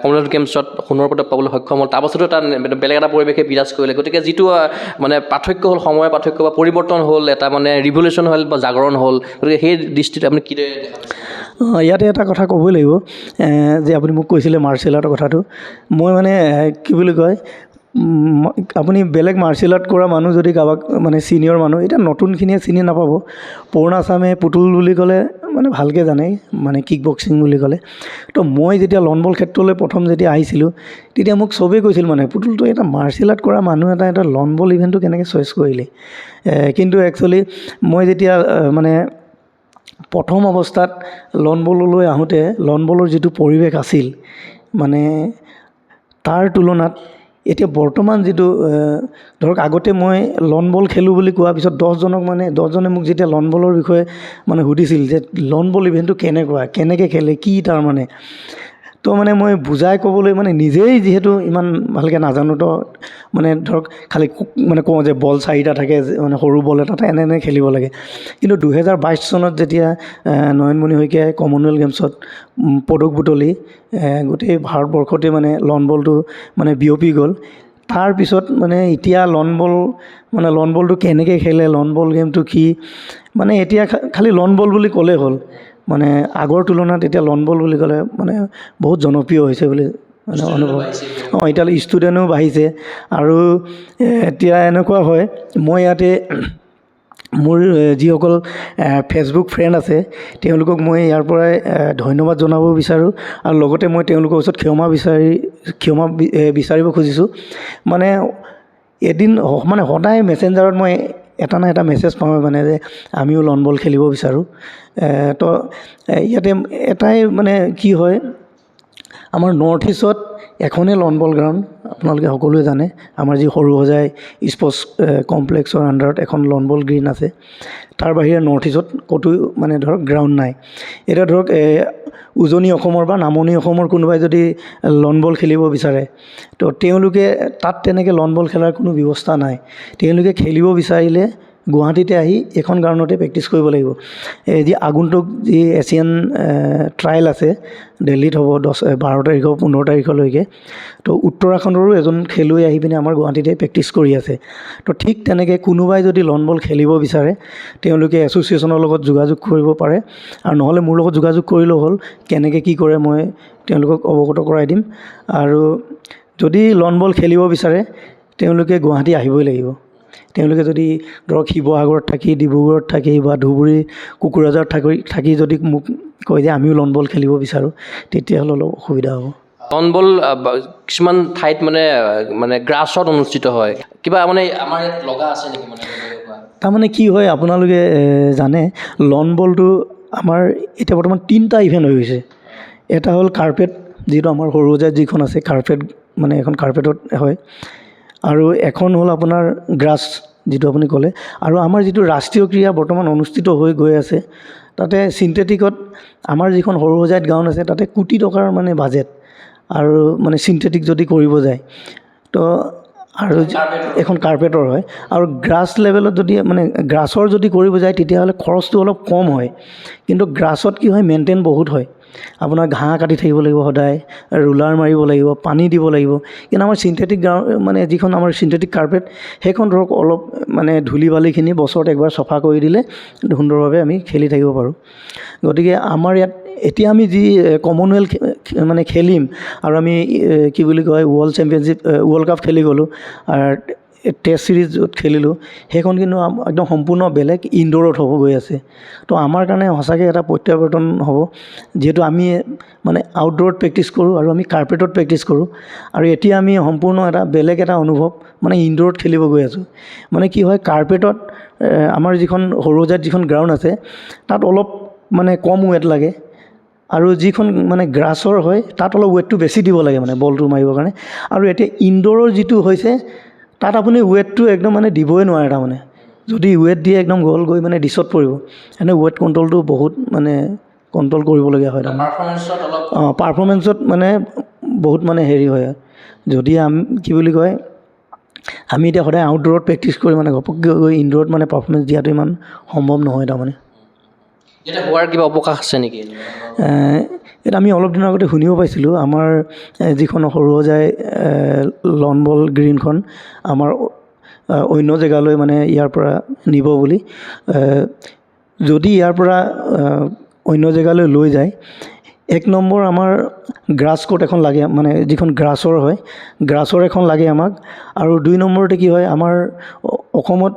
Speaker 2: কমনৱেলথ গেমছত সোণৰ পদক পাবলৈ সক্ষম হ'ল, তাৰপাছতো এটা বেলেগ এটা পৰিৱেশে বিৰাজ কৰিলে। গতিকে যিটো মানে পাৰ্থক্য হ'ল, সময়ৰ পাৰ্থক্য বা পৰিৱৰ্তন হ'ল, এটা মানে ৰিভলিউশ্যন হ'ল বা জাগৰণ হ'ল, গতিকে সেই দৃষ্টিত আপুনি কিদৰে দেখা পাইছে?
Speaker 1: ইয়াতে এটা কথা ক'বই লাগিব, যে আপুনি মোক কৈছিলে মাৰ্চিয়েল আৰ্টৰ কথাটো। মই মানে কি বুলি কয়, আপুনি বেলেগ মাৰ্চিয়েল আৰ্ট কৰা মানুহ যদি কাৰোবাক মানে ছিনিয়ৰ মানুহ, এতিয়া নতুনখিনিয়ে চিনি নাপাব। পুৰণা চামে পুতুল বুলি ক'লে মানে ভালকৈ জানে, মানে কিক বক্সিং বুলি ক'লে। তো মই যেতিয়া লন বল ক্ষেত্ৰলৈ প্ৰথম যেতিয়া আহিছিলোঁ, তেতিয়া মোক চবেই কৈছিল মানে পুতুলটো এটা মাৰ্চিয়েল আৰ্ট কৰা মানুহ এটা লন বল ইভেণ্টটো কেনেকৈ চইচ কৰিলে। কিন্তু একচুৱেলি মই যেতিয়া মানে প্ৰথম অৱস্থাত লন বললৈ আহোঁতে লন বলৰ যিটো পৰিৱেশ আছিল, মানে তাৰ তুলনাত এতিয়া বৰ্তমান যিটো ধৰক আগতে মই লন বল খেলোঁ বুলি কোৱাৰ পিছত 10জনে মোক যেতিয়া লন বলৰ বিষয়ে মানে সুধিছিল যে লন বল ইভেণ্টটো কেনেকৈ খেলে, কি তাৰমানে, তো মানে মই বুজাই ক'বলৈ মানে নিজেই যিহেতু ইমান ভালকৈ নাজানো, তো মানে ধৰক খালি মানে কওঁ যে বল 4টা থাকে, মানে সৰু বল এটা এনে খেলিব লাগে। কিন্তু 2022 চনত যেতিয়া নয়নমণি শইকীয়াই কমনৱেলথ গেমছত পদক বুটলি গোটেই ভাৰতবৰ্ষতে মানে লন বলটো মানে বিয়পি গ'ল, তাৰপিছত মানে এতিয়া লন বলটো কেনেকৈ খেলে, লন বল গেমটো কি, মানে এতিয়া খালি লন বল বুলি ক'লেই হ'ল। মানে আগৰ তুলনাত এতিয়া লন বল বুলি ক'লে মানে বহুত জনপ্ৰিয় হৈছে বুলি মানে অনুভৱ। এতিয়ালৈ ষ্টুডেণ্টো বাঢ়িছে। আৰু এতিয়া এনেকুৱা হয়, মই ইয়াতে মোৰ যিসকল ফেচবুক ফ্ৰেণ্ড আছে তেওঁলোকক মই ইয়াৰ পৰাই ধন্যবাদ জনাব বিচাৰোঁ আৰু লগতে মই তেওঁলোকৰ ওচৰত ক্ষমা বিচাৰিব খুজিছোঁ মানে এদিন মানে সদায় মেছেঞ্জাৰত মই এটা না এটা মেছেজ পাওঁ মানে যে আমিও লন বল খেলিব বিচাৰোঁ তো ইয়াতে এটাই মানে কি হয় আমাৰ নৰ্থ ইষ্টত এখনেই লন বল গ্ৰাউণ্ড আপোনালোকে সকলোৱে জানে আমাৰ যি সৰুসজাই স্পৰ্টছ কমপ্লেক্সৰ আণ্ডাৰত এখন লন বল গ্ৰীণ আছে তাৰ বাহিৰে নৰ্থ ইষ্টত ক'তো মানে ধৰক গ্ৰাউণ্ড নাই এতিয়া ধৰক উজনি অসমৰ বা নামনি অসমৰ কোনোবাই যদি লন বল খেলিব বিচাৰে তো তেওঁলোকে তাত তেনেকৈ লন বল খেলাৰ কোনো ব্যৱস্থা নাই তেওঁলোকে খেলিব বিচাৰিলে গুৱাহাটীতে আহি এখন গ্ৰাউণ্ডতে প্ৰেক্টিছ কৰিব লাগিব এই যি আগন্তুক যি এছিয়ান ট্ৰায়েল আছে দিল্লীত হ'ব 12 তাৰিখ 15 তাৰিখলৈকে তো উত্তৰাখণ্ডৰো এজন খেলুৱৈ আহি পিনে আমাৰ গুৱাহাটীতে প্ৰেক্টিছ কৰি আছে তো ঠিক তেনেকৈ কোনোবাই যদি লন বল খেলিব বিচাৰে তেওঁলোকে এছ'চিয়েশ্যনৰ লগত যোগাযোগ কৰিব পাৰে আৰু নহ'লে মোৰ লগত যোগাযোগ কৰিলেও হ'ল কেনেকৈ কি কৰে মই তেওঁলোকক অৱগত কৰাই দিম আৰু যদি লন বল খেলিব বিচাৰে তেওঁলোকে গুৱাহাটী আহিবই লাগিব তেওঁলোকে যদি ধৰক শিৱসাগৰত থাকি ডিব্ৰুগড়ত থাকি বা ধুবুৰী কোকৰাঝাৰত থাকি যদি মোক কয় যে আমিও লন বল খেলিব বিচাৰোঁ তেতিয়াহ'লে অলপ অসুবিধা হ'ব
Speaker 2: লন বল কিছুমান ঠাইত মানে গ্ৰাছত অনুষ্ঠিত হয় কিবা মানে আমাৰ ইয়াত লগা আছে নেকি মানে
Speaker 1: তাৰমানে কি হয় আপোনালোকে জানে লন বলটো আমাৰ এতিয়া বৰ্তমান 3টা ইভেণ্ট হৈ গৈছে এটা হ'ল কাৰ্পেট যিটো আমাৰ সৰুসজাইত যিখন আছে কাৰ্পেট মানে এখন কাৰ্পেটত হয় আৰু এখন হ'ল আপোনাৰ গ্ৰাছ যিটো আপুনি ক'লে আৰু আমাৰ যিটো ৰাষ্ট্ৰীয় ক্ৰীড়া বৰ্তমান অনুষ্ঠিত হৈ গৈ আছে তাতে চিন্থেটিকত আমাৰ যিখন সৰুসজাইত গ্ৰাউণ্ড আছে তাতে কোটি টকাৰ মানে বাজেট আৰু মানে চিন্থেটিক যদি কৰিব যায় তো আৰু এখন কাৰ্পেটৰ হয় আৰু গ্ৰাছ লেভেলত যদি মানে গ্ৰাছৰ যদি কৰিব যায় তেতিয়াহ'লে খৰচটো অলপ কম হয় কিন্তু গ্ৰাছত কি হয় মেইনটেইন বহুত হয় আপোনাৰ ঘাঁহ কাটি থাকিব লাগিব সদায় ৰুলাৰ মাৰিব লাগিব পানী দিব লাগিব কিন্তু আমাৰ চিন্থেটিক মানে যিখন আমাৰ চিন্থেটিক কাৰ্পেট সেইখন ধৰক অলপ মানে ধূলি বালিখিনি বছৰত একবাৰ চফা কৰি দিলে সুন্দৰভাৱে আমি খেলি থাকিব পাৰোঁ গতিকে আমাৰ ইয়াত এতিয়া আমি যি কমনৱেলথ মানে খেলিম আৰু আমি কি বুলি কয় ৱৰ্ল্ড কাপ খেলি গ'লোঁ আৰু টেষ্ট ছিৰিজ য'ত খেলিলোঁ সেইখন কিন্তু একদম সম্পূৰ্ণ বেলেগ ইনড'ৰত হ'ব গৈ আছে তো আমাৰ কাৰণে সঁচাকৈ এটা প্ৰত্যাৱৰ্তন হ'ব যিহেতু আমি মানে আউটড'ৰত প্ৰেক্টিছ কৰোঁ আৰু আমি কাৰ্পেটত প্ৰেক্টিছ কৰোঁ আৰু এতিয়া আমি সম্পূৰ্ণ এটা বেলেগ এটা অনুভৱ মানে ইনড'ৰত খেলিব গৈ আছোঁ মানে কি হয় কাৰ্পেটত আমাৰ যিখন সৰুসজাইত যিখন গ্ৰাউণ্ড আছে তাত অলপ মানে কম ৱেট লাগে আৰু যিখন মানে গ্ৰাছৰ হয় তাত অলপ ৱেটটো বেছি দিব লাগে মানে বলটো মাৰিবৰ কাৰণে আৰু এতিয়া ইনড'ৰৰ যিটো হৈছে তাত আপুনি ৱেটটো একদম মানে দিবই নোৱাৰে তাৰমানে যদি ৱেট দিয়ে একদম গ'ল গৈ মানে ডিছত পৰিব এনে ৱেট কণ্ট্ৰলটো বহুত মানে কণ্ট্ৰল কৰিবলগীয়া হয় তাৰমানে পাৰফৰ্মেঞ্চত মানে বহুত মানে হেৰি হয় যদি আমি কি বুলি কয় আমি এতিয়া সদায় আউটড'ৰত প্ৰেক্টিছ কৰি মানে ঘপককৈ গৈ ইনড'ৰত মানে পাৰফৰ্মেঞ্চ দিয়াটো ইমান সম্ভৱ নহয় তাৰমানে
Speaker 2: এতিয়া হোৱাৰ কিবা অৱকাশ আছে নেকি
Speaker 1: এতিয়া আমি অলপ দিনৰ আগতে শুনিব পাইছিলোঁ আমাৰ যিখন সৰুসজাই লন বল গ্ৰীণখন আমাৰ অন্য জেগালৈ মানে ইয়াৰ পৰা নিব বুলি যদি ইয়াৰ পৰা অন্য জেগালৈ লৈ যায় 1 নম্বৰ আমাৰ গ্ৰাছ কোৰ্ট এখন লাগে মানে যিখন গ্ৰাছৰ হয় গ্ৰাছৰ এখন লাগে আমাক আৰু 2 নম্বৰতে কি হয় আমাৰ অসমত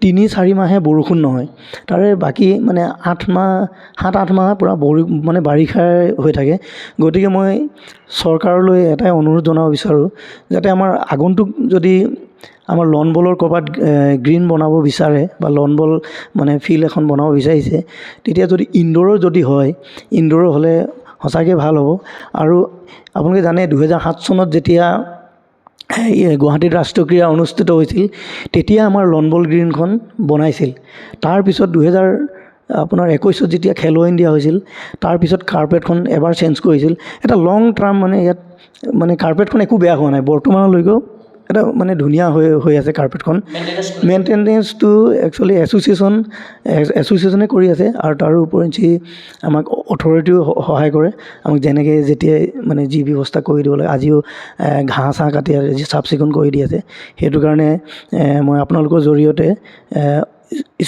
Speaker 1: 3-4 মাহে বৰষুণ নহয় তাৰে বাকী মানে 7-8 মাহ পূৰা মানে বাৰিষা হৈ থাকে গতিকে মই চৰকাৰলৈ এটাই অনুৰোধ জনাব বিচাৰোঁ যাতে আমাৰ আগন্তুক যদি আমাৰ লন বলৰ ক'ৰবাত গ্ৰীণ বনাব বিচাৰে বা লন বল মানে ফিল্ড এখন বনাব বিচাৰিছে তেতিয়া যদি ইনড'ৰৰ যদি হয় ইনড'ৰৰ হ'লে সঁচাকৈ ভাল হ'ব আৰু আপোনালোকে জানে 2007 চনত যেতিয়া গুৱাহাটীত ৰাষ্ট্ৰীয় ক্ৰীড়া অনুষ্ঠিত হৈছিল তেতিয়া আমাৰ লন বল গ্ৰীণখন বনাইছিল তাৰপিছত 2021 যেতিয়া খেলো ইণ্ডিয়া হৈছিল তাৰপিছত কাৰ্পেটখন এবাৰ চেঞ্জ কৰিছিল এটা লং টাৰ্ম মানে ইয়াত মানে কাৰ্পেটখন একো বেয়া হোৱা নাই বৰ্তমানলৈকেও এটা মানে ধুনীয়া হৈ আছে কাৰ্পেটখন মেইনটেনেঞ্চটো একচুৱেলি এছ'চিয়েশ্যনে কৰি আছে আৰু তাৰ ওপৰঞ্চি আমাক অথৰিটিও সহায় কৰে আমাক যেনেকৈ যেতিয়াই মানে যি ব্যৱস্থা কৰি দিব লাগে আজিও ঘাঁহ চাহ কাটি যি চাফ চিকুণ কৰি দি আছে সেইটো কাৰণে মই আপোনালোকৰ জৰিয়তে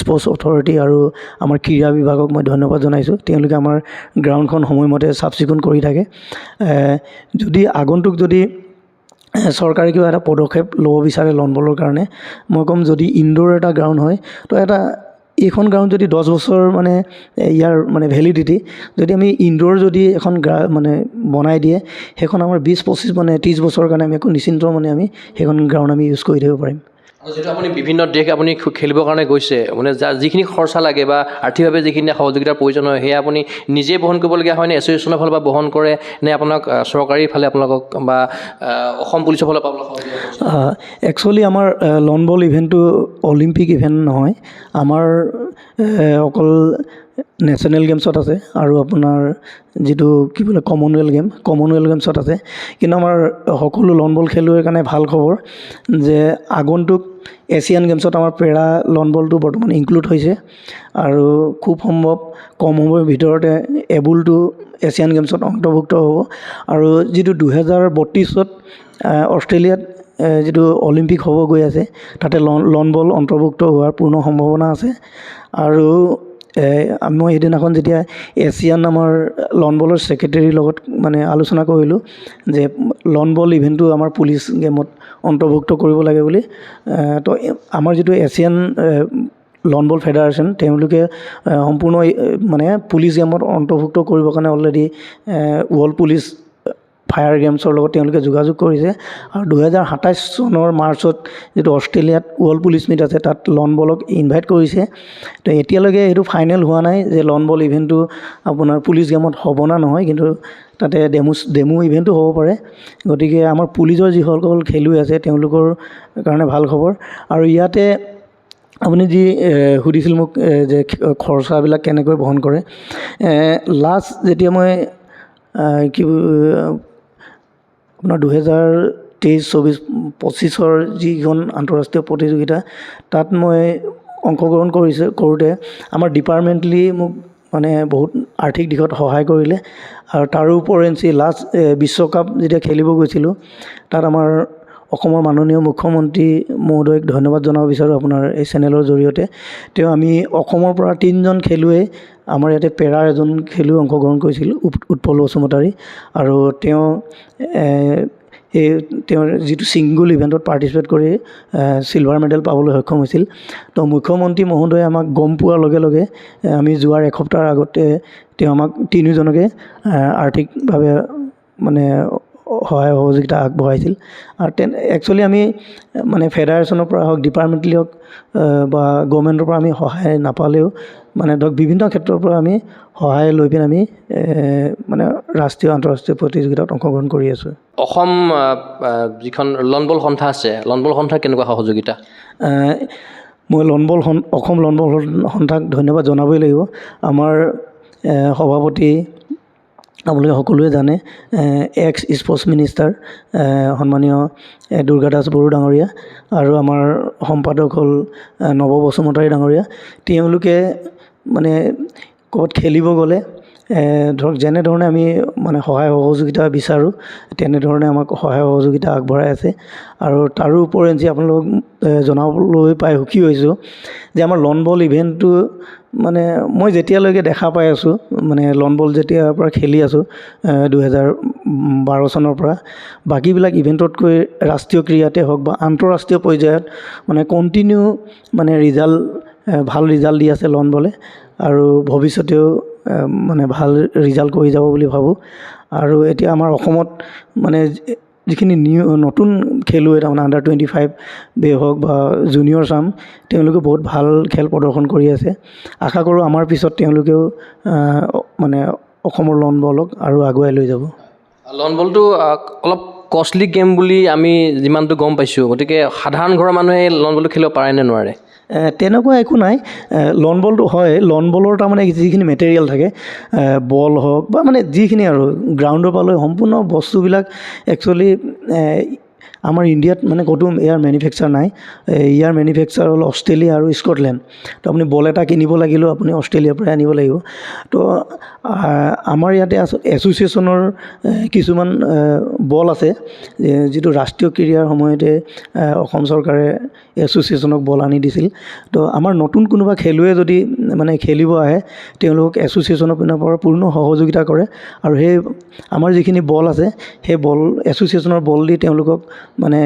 Speaker 1: স্পৰ্টছ অথৰিটি আৰু আমাৰ ক্ৰীড়া বিভাগক মই ধন্যবাদ জনাইছোঁ তেওঁলোকে আমাৰ গ্ৰাউণ্ডখন সময়মতে চাফ চিকুণ কৰি থাকে যদি আগন্তুক যদি চৰকাৰে কিবা এটা পদক্ষেপ ল'ব বিচাৰে লন বলৰ কাৰণে মই ক'ম যদি ইনডোৰ এটা গ্ৰাউণ্ড হয় তো এইখন গ্ৰাউণ্ড যদি 10 বছৰ মানে ইয়াৰ মানে ভেলিডিটি যদি আমি ইনডোৰ যদি এখন মানে বনাই দিয়ে সেইখন আমাৰ 20-25 মানে 30 বছৰৰ কাৰণে আমি একো নিশ্চিন্ত মানে আমি সেইখন গ্ৰাউণ্ড আমি ইউজ কৰি থাকিব পাৰিম
Speaker 2: আৰু যিহেতু আপুনি বিভিন্ন দেশ আপুনি খেলিবৰ কাৰণে গৈছে মানে যিখিনি খৰচা লাগে বা আৰ্থিকভাৱে যিখিনি সহযোগিতাৰ প্ৰয়োজন হয় সেয়া আপুনি নিজে বহন কৰিবলগীয়া হয় নে এছ'চিয়েশ্যনৰ ফালৰ পৰা বহন কৰে নে আপোনাক চৰকাৰী ফালে আপোনালোকক বা অসম পুলিচৰ ফালৰ পৰা আপোনালোকক
Speaker 1: একচুৱেলি আমাৰ লন বল ইভেণ্টটো অলিম্পিক ইভেণ্ট নহয় আমাৰ অকল নেশ্যনেল গেমছত আছে আৰু আপোনাৰ যিটো কি বোলে কমনৱেলথ গেমছত আছে কিন্তু আমাৰ সকলো লন বল খেলুৱৈৰ কাৰণে ভাল খবৰ যে আগন্তুক এছিয়ান গেমছত আমাৰ পেৰা লন বলটো বৰ্তমান ইনক্লুড হৈছে আৰু খুব সম্ভৱ কম সময়ৰ ভিতৰতে এবুলটো এছিয়ান গেমছত অন্তৰ্ভুক্ত হ'ব আৰু যিটো 2032ত অষ্ট্ৰেলিয়াত যিটো অলিম্পিক হ'ব গৈ আছে তাতে লন বল অন্তৰ্ভুক্ত হোৱাৰ পূৰ্ণ সম্ভাৱনা আছে আৰু মই সেইদিনাখন যেতিয়া এছিয়ান আমাৰ লন বলৰ ছেক্ৰেটেৰীৰ লগত মানে আলোচনা কৰিলোঁ যে লন বল ইভেণ্টটো আমাৰ পুলিচ গেমত অন্তৰ্ভুক্ত কৰিব লাগে বুলি তো আমাৰ যিটো এছিয়ান লন বল ফেডাৰেশ্যন তেওঁলোকে সম্পূৰ্ণ মানে পুলিচ গেমত অন্তৰ্ভুক্ত কৰিবৰ কাৰণে অলৰেডি ৱৰ্ল্ড পুলিচ ফায়াৰ গেমছৰ লগত তেওঁলোকে যোগাযোগ কৰিছে আৰু 2027 চনৰ মাৰ্চত যিটো অষ্ট্ৰেলিয়াত ৱৰ্ল্ড পুলিচ মিট আছে তাত লন বলক ইনভাইট কৰিছে তো এতিয়ালৈকে এইটো ফাইনেল হোৱা নাই যে লন বল ইভেণ্টটো আপোনাৰ পুলিচ গেমত হ'ব না নহয় কিন্তু তাতে ডেমো ইভেণ্টো হ'ব পাৰে গতিকে আমাৰ পুলিচৰ যিসকল খেলুৱৈ আছে তেওঁলোকৰ কাৰণে ভাল খবৰ আৰু ইয়াতে আপুনি যি সুধিছিল মোক যে খৰচাবিলাক কেনেকৈ বহন কৰে লাষ্ট যেতিয়া মই আপোনাৰ 2023-24-25 যিখন আন্তঃৰাষ্ট্ৰীয় প্ৰতিযোগিতা তাত মই অংশগ্ৰহণ কৰোঁতে আমাৰ ডিপাৰ্টমেণ্টলি মোক মানে বহুত আৰ্থিক দিশত সহায় কৰিলে আৰু তাৰোপৰি লাষ্ট বিশ্বকাপ যেতিয়া খেলিব গৈছিলোঁ তাত আমাৰ অসমৰ মাননীয় মুখ্যমন্ত্ৰী মহোদয়ক ধন্যবাদ জনাব বিচাৰোঁ আপোনাৰ এই চেনেলৰ জৰিয়তে আমি অসমৰ পৰা 3জন খেলুৱৈ আমাৰ ইয়াতে পেৰাৰ এজন খেলুৱৈ অংশগ্ৰহণ কৰিছিল উৎপল বসুমতাৰী আৰু তেওঁৰ যিটো ছিংগল ইভেণ্টত পাৰ্টিচিপেট কৰি চিলভাৰ মেডেল পাবলৈ সক্ষম হৈছিল তো মুখ্যমন্ত্ৰী মহোদয়ে আমাক গম পোৱাৰ লগে লগে আমি যোৱাৰ এসপ্তাহৰ আগতে তেওঁ আমাক তিনিওজনকে আৰ্থিকভাৱে মানে সহায় সহযোগিতা আগবঢ়াইছিল আৰু একচুৱেলি আমি মানে ফেডাৰেশ্যনৰ পৰা হওক ডিপাৰ্টমেণ্টেলি হওক বা গভৰ্ণমেণ্টৰ পৰা আমি সহায় নাপালেও মানে ধৰক বিভিন্ন ক্ষেত্ৰৰ পৰা আমি সহায় লৈ পিনে আমি মানে ৰাষ্ট্ৰীয় আন্তঃৰাষ্ট্ৰীয় প্ৰতিযোগিতাত অংশগ্ৰহণ কৰি আছোঁ
Speaker 2: অসম যিখন লন বল সন্থা আছে লন বল সন্থাৰ কেনেকুৱা সহযোগিতা
Speaker 1: মই অসম লন বল সন্থাক ধন্যবাদ জনাবই লাগিব আমাৰ সভাপতি আপোনালোকে সকলোৱে জানে এক্স স্পৰ্টছ মিনিষ্টাৰ সন্মানীয় দুৰ্গা দাস বড়ো ডাঙৰীয়া আৰু আমাৰ সম্পাদক হ'ল নৱ বসুমতাৰী ডাঙৰীয়া তেওঁলোকে মানে ক'ৰবাত খেলিব গ'লে ধৰক যেনেধৰণে আমি মানে সহায় সহযোগিতা বিচাৰোঁ তেনেধৰণে আমাক সহায় সহযোগিতা আগবঢ়াই আছে আৰু তাৰোপৰি আপোনালোকক জনাবলৈ পাই সুখী হৈছোঁ যে আমাৰ লন বল ইভেণ্টটো মানে মই যেতিয়ালৈকে দেখা পাই আছোঁ মানে লন বল যেতিয়াৰ পৰা খেলি আছোঁ 2012 চনৰ পৰা বাকীবিলাক ইভেণ্টতকৈ ৰাষ্ট্ৰীয় ক্ৰীড়াতে হওক বা আন্তঃৰাষ্ট্ৰীয় পৰ্যায়ত মানে কণ্টিনিউ মানে ভাল ৰিজাল্ট দি আছে লন বলে আৰু ভৱিষ্যতেও মানে ভাল ৰিজাল্ট কৰি যাব বুলি ভাবোঁ আৰু এতিয়া আমাৰ অসমত মানে যিখিনি নতুন খেলুৱৈ তাৰমানে আণ্ডাৰ 25 হওক বা জুনিয়ৰ চাম তেওঁলোকে বহুত ভাল খেল প্ৰদৰ্শন কৰি আছে আশা কৰোঁ আমাৰ পিছত তেওঁলোকেও মানে অসমৰ লন বলক আৰু আগুৱাই লৈ যাব
Speaker 2: লন বলটো অলপ কষ্টলি গেম বুলি আমি যিমানটো গম পাইছোঁ গতিকে সাধাৰণ ঘৰৰ মানুহে লন বলটো খেলিব পাৰে নে নোৱাৰে
Speaker 1: তেনেকুৱা একো নাই লন বলটো হয় লন বলৰ তাৰমানে যিখিনি মেটেৰিয়েল থাকে বল হওক বা মানে যিখিনি আৰু গ্ৰাউণ্ডৰ পৰা লৈ সম্পূৰ্ণ বস্তুবিলাক একচুৱেলি আমাৰ ইণ্ডিয়াত মানে ক'তো ইয়াৰ মেনুফেকচাৰ নাই। ইয়াৰ মেনুফেকচাৰ হ'ল অষ্ট্ৰেলিয়া আৰু স্কটলেণ্ড। তো আপুনি বল এটা কিনিব লাগিলেও আপুনি অষ্ট্ৰেলিয়াৰ পৰাই আনিব লাগিব। তো আমাৰ ইয়াতে এছ'চিয়েশ্যনৰ কিছুমান বল আছে, যিটো ৰাষ্ট্ৰীয় ক্ৰীড়াৰ সময়তে অসম চৰকাৰে এছ'চিয়েশ্যনক বল আনি দিছিল। তো আমাৰ নতুন কোনোবা খেলুৱৈ যদি মানে খেলিব আহে, তেওঁলোকক এছ'চিয়েশ্যনৰ পিনৰ পৰা পূৰ্ণ সহযোগিতা কৰে, আৰু সেই আমাৰ যিখিনি বল আছে সেই বল এছ'চিয়েশ্যনৰ বল দি তেওঁলোকক মানে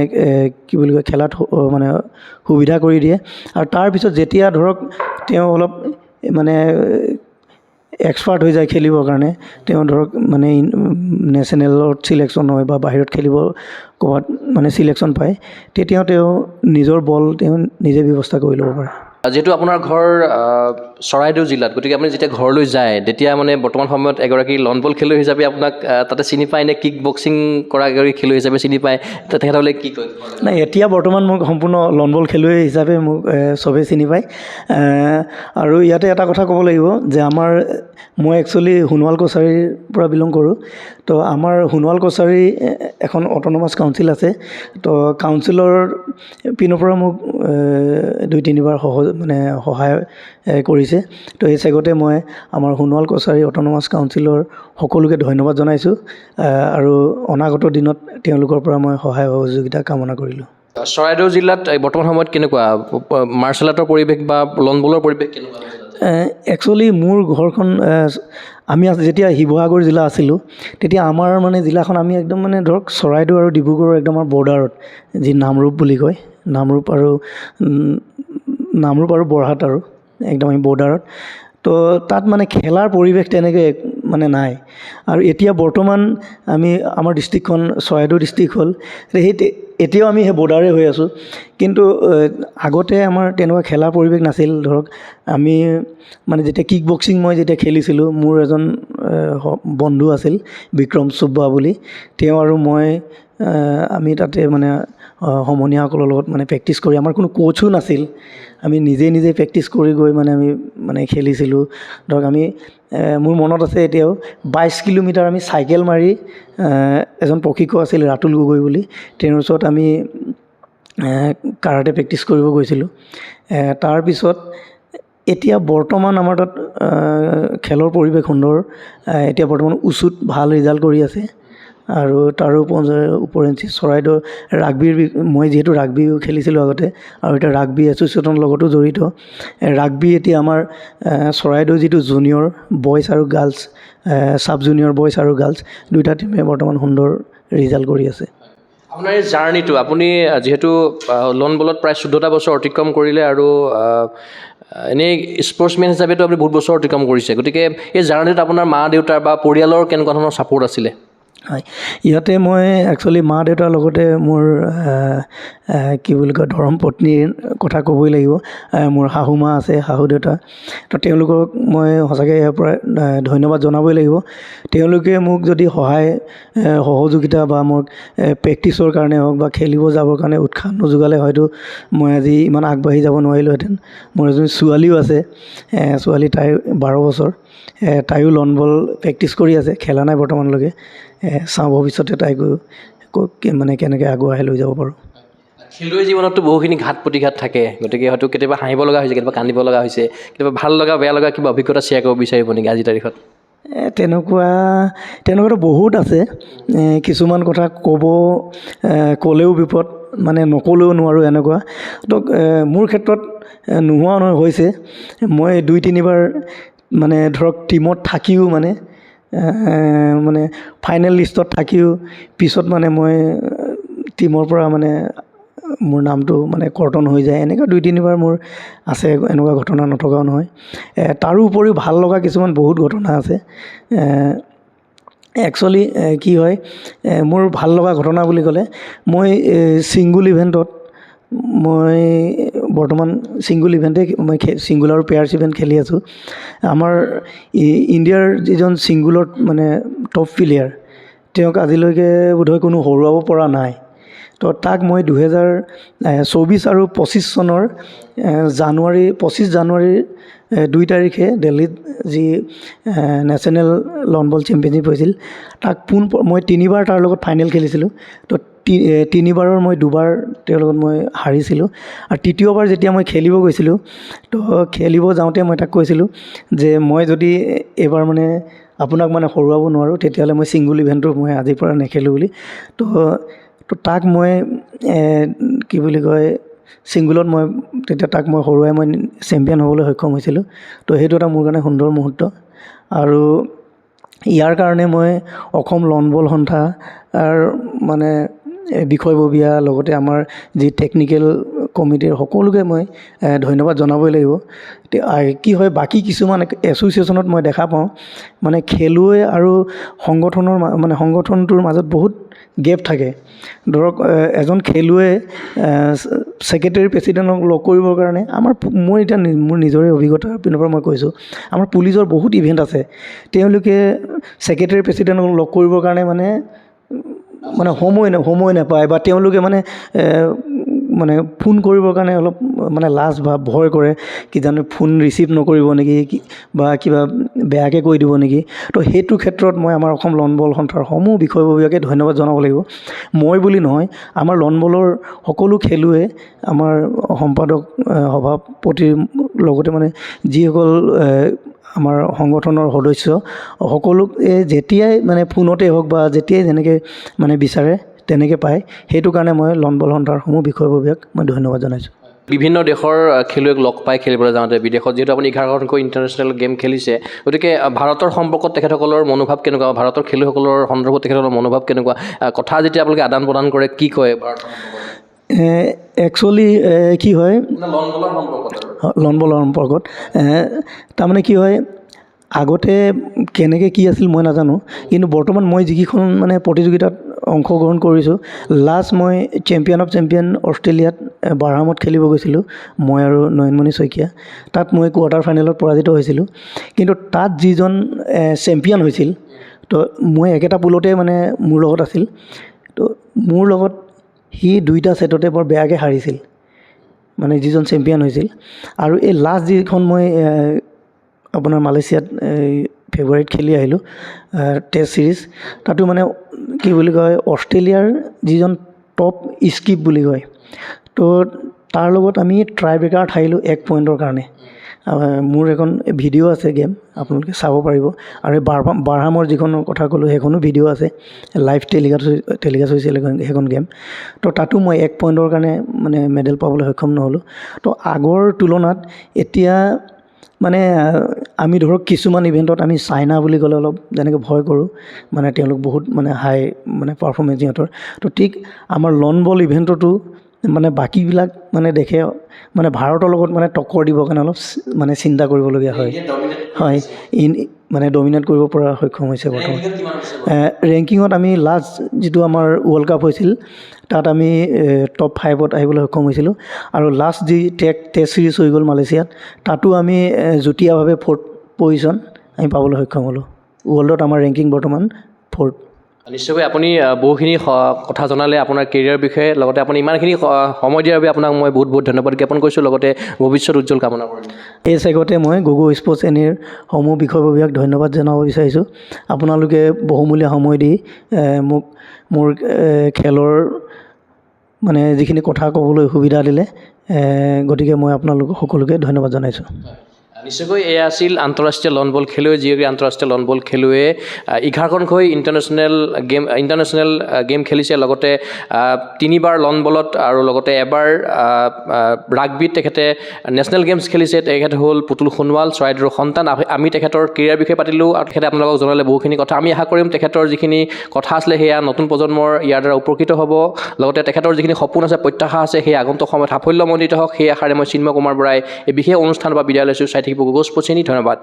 Speaker 1: কি বুলি কয় খেলাত মানে সুবিধা কৰি দিয়ে। আৰু তাৰপিছত যেতিয়া ধৰক তেওঁ অলপ মানে এক্সপাৰ্ট হৈ যায় খেলিবৰ কাৰণে, তেওঁ ধৰক মানে নেশ্যনেলত ছিলেকশ্যন হয় বা বাহিৰত খেলিব ক'ৰবাত মানে ছিলেকশ্যন পায়, তেতিয়াও তেওঁ নিজৰ বল তেওঁ নিজে ব্যৱস্থা কৰি ল'ব পাৰে।
Speaker 2: যিহেতু আপোনাৰ ঘৰ চৰাইদেউ জিলাত, গতিকে আপুনি যেতিয়া ঘৰলৈ যায় তেতিয়া মানে বৰ্তমান সময়ত এগৰাকী লন বল খেলুৱৈ হিচাপে আপোনাক তাতে চিনি পায় নে কিক বক্সিং কৰা এগৰাকী খেলুৱৈ হিচাপে চিনি পায়? তেখেতসকলে কি কয়?
Speaker 1: নাই, এতিয়া বৰ্তমান মোক সম্পূৰ্ণ লন বল খেলুৱৈ হিচাপে মোক চবেই চিনি পায়। আৰু ইয়াতে এটা কথা ক'ব লাগিব যে মই একচুৱেলি সোণোৱাল কছাৰীৰ পৰা বিলং কৰোঁ। তো আমাৰ সোণোৱাল কছাৰী এখন অট'নমাছ কাউন্সিল আছে। তো কাউন্সিলৰ পিনৰ পৰা মোক 2-3বাৰ সহায় কৰিছে। তো এই চেগতে মই আমাৰ সোণোৱাল কছাৰী অট'নমাছ কাউন্সিলৰ সকলোকে ধন্যবাদ জনাইছোঁ, আৰু অনাগত দিনত তেওঁলোকৰ পৰা মই সহায় সহযোগিতা কামনা কৰিলোঁ।
Speaker 2: চৰাইদেউ জিলাত বৰ্তমান সময়ত কেনেকুৱা মাৰ্চেল আৰ্টৰ পৰিৱেশ বা লন বলৰ পৰিৱেশ কেনেকুৱা?
Speaker 1: একচুৱেলি মোৰ ঘৰখন আমি যেতিয়া শিৱসাগৰ জিলা আছিলোঁ, তেতিয়া আমাৰ মানে জিলাখন আমি একদম মানে ধৰক চৰাইদেউ আৰু ডিব্ৰুগড়ৰ একদম আমাৰ বৰ্ডাৰত, যি নামৰূপ বুলি কয়, নামৰূপ আৰু বৰহাট আৰু একদম আমি বৰ্ডাৰত। তো তাত মানে খেলাৰ পৰিৱেশ তেনেকৈ মানে নাই। আৰু এতিয়া বৰ্তমান আমাৰ ডিষ্ট্ৰিক্টখন চৰাইদেউ ডিষ্ট্ৰিক্ট হ'ল, এতিয়াও আমি সেই বৰ্ডাৰে হৈ আছোঁ। কিন্তু আগতে আমাৰ তেনেকুৱা খেলাৰ পৰিৱেশ নাছিল। ধৰক আমি মানে যেতিয়া কিক বক্সিং মই যেতিয়া খেলিছিলোঁ, মোৰ এজন বন্ধু আছিল বিক্ৰম চুব্বা বুলি, তেওঁ আৰু মই আমি তাতে মানে সমনীয়াসকলৰ লগত মানে প্ৰেক্টিছ কৰি, আমাৰ কোনো কোচো নাছিল, আমি নিজে প্ৰেক্টিছ কৰি গৈ আমি মানে খেলিছিলোঁ। ধৰক মোৰ মনত আছে এতিয়াও 22 কিলোমিটাৰ আমি চাইকেল মাৰি, এজন প্ৰশিক্ষক আছিল ৰাতুল গগৈ বুলি, তেওঁৰ ওচৰত আমি কাৰাটে প্ৰেক্টিছ কৰিব গৈছিলোঁ। তাৰপিছত এতিয়া বৰ্তমান আমাৰ তাত খেলৰ পৰিৱেশ সুন্দৰ। এতিয়া বৰ্তমান উচুত ভাল ৰিজাল্ট কৰি আছে। আৰু তাৰো উপৰিঞ্চি চৰাইদেউ মই যিহেতু ৰাগবিও খেলিছিলোঁ আগতে, আৰু এতিয়া ৰাগবি এছ'চিয়েশ্যনৰ লগতো জড়িত। ৰাগবি এতিয়া আমাৰ চৰাইদেউ যিটো জুনিয়ৰ বইজ আৰু গাৰ্লছ, ছাব জুনিয়ৰ বইজ আৰু গাৰ্লছ দুয়োটা টিমে বৰ্তমান সুন্দৰ ৰিজাল্ট কৰি আছে।
Speaker 2: আপোনাৰ এই জাৰ্ণিটো, আপুনি যিহেতু লন বলত প্ৰায় 14টা বছৰ অতিক্ৰম কৰিলে, আৰু এনেই স্পৰ্টছমেন হিচাপেতো আপুনি বহুত বছৰ অতিক্ৰম কৰিছে, গতিকে এই জাৰ্ণিটোত আপোনাৰ মা দেউতাৰ বা পৰিয়ালৰ কেনেকুৱা ধৰণৰ ছাপোৰ্ট আছিলে?
Speaker 1: হয়, ইয়াতে মই একচুৱেলি মা দেউতাৰ লগতে মোৰ কি বুলি কয় ধৰ্মপত্নীৰ কথা ক'বই লাগিব। মোৰ শাহু মা আছে, শাহু দেউতা। তো তেওঁলোকক মই সঁচাকৈ ইয়াৰ পৰা ধন্যবাদ জনাবই লাগিব। তেওঁলোকে মোক যদি সহযোগিতা বা মোক প্ৰেক্টিছৰ কাৰণে হওক বা খেলিব যাবৰ কাৰণে উৎসাহ নোযোগালে হয়তো মই আজি ইমান আগবাঢ়ি যাব নোৱাৰিলোঁহেঁতেন। মোৰ এজনী ছোৱালীও আছে, ছোৱালী, তাইৰ 12 বছৰ, তাইও লন বল প্ৰেক্টিছ কৰি আছে, খেলা নাই বৰ্তমানলৈকে। চাওঁ ভৱিষ্যতে তাইকো মানে কেনেকৈ আগুৱাই লৈ যাব পাৰোঁ।
Speaker 2: খেলুৱৈ জীৱনততো বহুখিনি ঘাত প্ৰতিঘাত থাকে, গতিকে হয়তো কেতিয়াবা হাঁহিব লগা হৈছে, কেতিয়াবা কান্দিব লগা হৈছে, কেতিয়াবা ভাল লগা বেয়া লগা কিবা অভিজ্ঞতা শ্বেয়াৰ কৰিব বিচাৰিব নেকি আজিৰ তাৰিখত?
Speaker 1: তেনেকুৱাতো বহুত আছে। কিছুমান কথা ক'লেও বিপদ, মানে নক'লেও নোৱাৰোঁ এনেকুৱা। তো মোৰ ক্ষেত্ৰত নোহোৱা নহয় হৈছে। মই 2-3বাৰ মানে ধৰক টিমত থাকিও মানে ফাইনেল লিষ্টত থাকিও পিছত মই টিমৰ পৰা মোৰ নামটো কৰ্তন হৈ যায়। এনেকুৱা 2-3বাৰ মোৰ আছে, এনেকুৱা ঘটনা নথকাও নহয়। তাৰোপৰিও ভাল লগা কিছুমান বহুত ঘটনা আছে। একচুৱেলি কি হয়, মোৰ ভাল লগা ঘটনা বুলি ক'লে, মই ছিংগুল ইভেণ্টত বৰ্তমান ছিংগুল ইভেণ্টেই ছিংগুল আৰু পেয়াৰ্ছ ইভেণ্ট খেলি আছোঁ। আমাৰ ইণ্ডিয়াৰ যিজন ছিংগুলত টপ প্লেয়াৰ, তেওঁক আজিলৈকে বোধহয় কোনো হৰুৱাব পৰা নাই। তো তাক মই 2024 আৰু 25 চনৰ 25 জানুৱাৰীৰ 2 তাৰিখে দিল্লীত যি নেশ্যনেল লন বল চেম্পিয়নশ্বিপ হৈছিল, তাক মই 3বাৰ তাৰ লগত ফাইনেল খেলিছিলোঁ। তো তিনিবাৰৰ মই দুবাৰ তেওঁৰ লগত মই হাৰিছিলোঁ। আৰু তৃতীয়বাৰ যেতিয়া মই খেলিব গৈছিলোঁ, তো খেলিব যাওঁতে মই তাক কৈছিলোঁ যে মই যদি এইবাৰ মানে আপোনাক মানে হৰুৱাব নোৱাৰোঁ, তেতিয়াহ'লে মই ছিংগুল ইভেণ্টটো মই আজিৰ পৰা নেখেলোঁ বুলি। তো তাক মই কি বুলি কয়, ছিংগুলত মই তেতিয়া তাক মই হৰুৱাই মই চেম্পিয়ন হ'বলৈ সক্ষম হৈছিলোঁ। তো সেইটো এটা মোৰ কাৰণে সুন্দৰ মুহূৰ্ত। আৰু ইয়াৰ কাৰণে মই অসম লন বল সন্থাৰ মানে বিষয়ববীয়া, লগতে আমাৰ যি টেকনিকেল কমিটিৰ সকলোকে মই ধন্যবাদ জনাবই লাগিব। কি হয়, বাকী কিছুমান এছ'চিয়েশ্যনত মই দেখা পাওঁ মানে খেলুৱৈ আৰু সংগঠনটোৰ মাজত বহুত গেপ থাকে। ধৰক এজন খেলুৱৈয়ে ছেক্ৰেটেৰী প্ৰেছিডেণ্টক লগ কৰিবৰ কাৰণে মোৰ এতিয়া মোৰ নিজৰে অভিজ্ঞতাৰ পিনৰ পৰা মই কৈছোঁ, আমাৰ পুলিচৰ বহুত ইভেণ্ট আছে, তেওঁলোকে ছেক্ৰেটেৰী প্ৰেছিডেণ্টক লগ কৰিবৰ কাৰণে মানে সময় নাপায়, বা তেওঁলোকে মানে ফোন কৰিবৰ কাৰণে অলপ মানে লাজ বা ভয় কৰে, কিজানি ফোন ৰিচিভ নকৰিব নেকি বা কিবা বেয়াকৈ কৈ দিব নেকি। তো সেইটো ক্ষেত্ৰত মই আমাৰ অসম লন বল সন্থাৰ সমূহ বিষয়ববীয়াকে ধন্যবাদ জনাব লাগিব। মই বুলি নহয়, আমাৰ লন বলৰ সকলো খেলুৱৈ, আমাৰ সম্পাদক সভাপতিৰ লগতে মানে যিসকল আমাৰ সংগঠনৰ সদস্য সকলোকে যেতিয়াই মানে ফোনতে হওক বা যেতিয়াই যেনেকৈ মানে বিচাৰে তেনেকৈ পায়। সেইটো কাৰণে মই লন বল সন্থাৰ সমূহ বিষয়ববীয়াক মই ধন্যবাদ জনাইছোঁ।
Speaker 2: বিভিন্ন দেশৰ খেলুৱৈক লগ পাই খেলিবলৈ যাওঁতে বিদেশত, যিহেতু আপুনি 11খনকৈ ইণ্টাৰনেশ্যনেল গেম খেলিছে, গতিকে ভাৰতৰ সম্পৰ্কত তেখেতসকলৰ মনোভাৱ কেনেকুৱা, ভাৰতৰ খেলুৱৈসকলৰ সন্দৰ্ভত তেখেতসকলৰ মনোভাৱ কেনেকুৱা, কথা যেতিয়া আপোনালোকে আদান প্ৰদান কৰে, কি কয় ভাৰতৰ সম্পৰ্কত?
Speaker 1: একচুৱেলি কি হয়, লন বলৰ সম্পৰ্কত তাৰমানে কি হয়, আগতে কেনেকৈ কি আছিল মই নাজানো, কিন্তু বৰ্তমান মই যিকেইখন মানে প্ৰতিযোগিতাত অংশগ্ৰহণ কৰিছোঁ, লাষ্ট মই চেম্পিয়ন অফ চেম্পিয়ন অষ্ট্ৰেলিয়াত বাৰহামত খেলিব গৈছিলোঁ, মই আৰু নয়নমণি শইকীয়া। তাত মই কোৱাৰ্টাৰ ফাইনেলত পৰাজিত হৈছিলোঁ। কিন্তু তাত যিজন চেম্পিয়ন হৈছিল, তো মই একেটা পুলতে মানে মোৰ লগত আছিল, তো মোৰ লগত সি দুইটা ছেটতে বৰ বেয়াকৈ হাৰিছিল, মানে যিজন চেম্পিয়ন হৈছিল। আৰু এই লাষ্ট যিখন মই আপোনাৰ মালয়েছিয়াত ফেব্ৰুৱাৰীত খেলি আহিলোঁ টেষ্ট ছিৰিজ, তাতো মানে কি বুলি কয়, অষ্ট্ৰেলিয়াৰ যিজন টপ স্কিপ বুলি কয়, তো তাৰ লগত আমি ট্ৰাই ব্ৰেকাৰত হাৰিলোঁ 1 পইণ্টৰ কাৰণে। মোৰ এখন ভিডিঅ' আছে গেম, আপোনালোকে চাব পাৰিব। আৰু এই বাৰহামৰ যিখন কথা ক'লোঁ সেইখনো ভিডিঅ' আছে, লাইভ টেলিকাষ্ট হৈছিল সেইখন গেম। তো তাতো মই 1 পইণ্টৰ কাৰণে মানে মেডেল পাবলৈ সক্ষম নহ'লোঁ। তো আগৰ তুলনাত এতিয়া মানে আমি ধৰক কিছুমান ইভেণ্টত আমি চাইনা বুলি ক'লে অলপ যেনেকৈ ভয় কৰোঁ, মানে তেওঁলোক বহুত মানে হাই মানে পাৰফৰ্মেঞ্চ সিহঁতৰ। তো ঠিক আমাৰ লন বল ইভেণ্টতো মানে বাকীবিলাক মানে দেখে মানে ভাৰতৰ লগত মানে টক্কৰ দিবৰ কাৰণে অলপ মানে চিন্তা কৰিবলগীয়া হয়। মানে ডমিনেট কৰিব পৰা সক্ষম হৈছে বৰ্তমান। ৰেংকিঙত আমি লাষ্ট যিটো আমাৰ ৱৰ্ল্ড কাপ হৈছিল, তাত আমি টপ 5ত আহিবলৈ সক্ষম হৈছিলোঁ। আৰু লাষ্ট যি টেষ্ট ছিৰিজ হৈ গ'ল মালয়েছিয়াত, তাতো আমি যুটীয়াভাৱে 4th পজিশ্যন আমি পাবলৈ সক্ষম হ'লোঁ। ৱৰ্ল্ডত আমাৰ ৰেংকিং বৰ্তমান 4th।
Speaker 2: নিশ্চয়কৈ আপুনি বহুখিনি কথা জনালে আপোনাৰ কেৰিয়াৰ বিষয়ে, লগতে আপুনি ইমানখিনি সময় দিয়াৰ বাবে আপোনাক মই বহুত বহুত ধন্যবাদ জ্ঞাপন কৰিছোঁ, লগতে ভৱিষ্যত উজ্জ্বল কামনা কৰিলোঁ।
Speaker 1: এই চেগতে মই গগৈ স্পৰ্টছ এনিৰ সমূহ বিষয়ববীয়াক ধন্যবাদ জনাব বিচাৰিছোঁ। আপোনালোকে বহুমূলীয়া সময় দি মোক মোৰ খেলৰ মানে যিখিনি কথা ক'বলৈ সুবিধা দিলে, গতিকে মই আপোনালোকক সকলোকে ধন্যবাদ জনাইছোঁ।
Speaker 2: নিশ্চয়কৈ এয়া আছিল আন্তঃৰাষ্ট্ৰীয় লন বল খেলুৱৈ, যিগৰাকী আন্তঃৰাষ্ট্ৰীয় লন বল খেলুৱৈয়ে 11খনকৈ ইণ্টাৰনেশ্যনেল গেম খেলিছে, লগতে 3বাৰ লন বলত আৰু লগতে এবাৰ ৰাগবীত তেখেতে নেশ্যনেল গেমছ খেলিছে। তেখেত হ'ল পুতুল সোণোৱাল, চৰাইদেউৰ সন্তান। আমি তেখেতৰ কেৰিয়াৰ বিষয়ে পাতিলোঁ আৰু তেখেতে আপোনালোকক জনালে বহুখিনি কথা। আমি আশা কৰিম তেখেতৰ যিখিনি কথা আছিলে সেয়া নতুন প্ৰজন্মৰ ইয়াৰ দ্বাৰা উপকৃত হ'ব, লগতে তেখেতৰ যিখিনি সপোন আছে, প্ৰত্যাশা আছে, সেই আগন্তুক সময়ত সাফল্যমণ্ডিত হওক, সেই আশাৰে মই চিন্ময় কুমাৰ বৰাই এই বিশেষ অনুষ্ঠানৰ পৰা বিদায় লৈছোঁ। চাই থাকিব গগৈ স্পৰ্টছ এনি। ধন্যবাদ।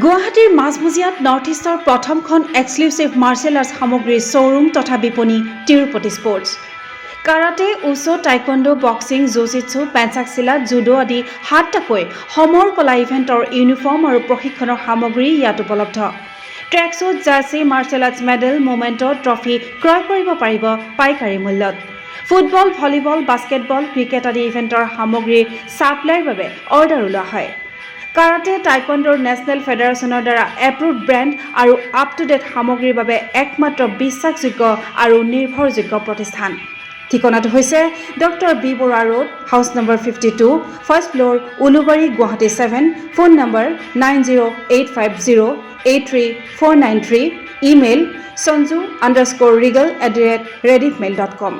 Speaker 3: গুৱাহাটীৰ মাজমজিয়াত নৰ্থ ইষ্টৰ প্ৰথমখন এক্সক্লুচিভ মাৰ্চেল আৰ্টছ সামগ্ৰীৰ শ্ব'ৰুম তথা বিপণী Tirupati sports. Karate, wushu, taekwondo, boxing, jujitsu, pencak silat, judo আদি 7টাকৈ সমৰ কলা ইভেণ্টৰ ইউনিফৰ্ম আৰু প্ৰশিক্ষণৰ সামগ্ৰী ইয়াত উপলব্ধ। Tracksuit, jersey, martial arts medal, memento, trophy ক্ৰয় কৰিব পাৰিব পাইকাৰী মূল্যত। ফুটবল, ভলীবল, বাস্কেটবল, ক্ৰিকেট আদি ইভেণ্টৰ সামগ্ৰীৰ ছাপ্লাইৰ বাবে অৰ্ডাৰো লোৱা হয়। কাৰাটে, টাইকোৱাণ্ডোৰ নেশ্যনেল ফেডাৰেশ্যনৰ দ্বাৰা এপ্ৰুভড ব্ৰেণ্ড আৰু আপ টু ডেট সামগ্ৰীৰ বাবে একমাত্ৰ বিশ্বাসযোগ্য আৰু নিৰ্ভৰযোগ্য প্ৰতিষ্ঠান। ঠিকনাটো হৈছে doctor B Barua road, house number 52, first floor, Ulubari, Guwahati 7, phone number 9085083493, email sanju_regal@rediffmail.com।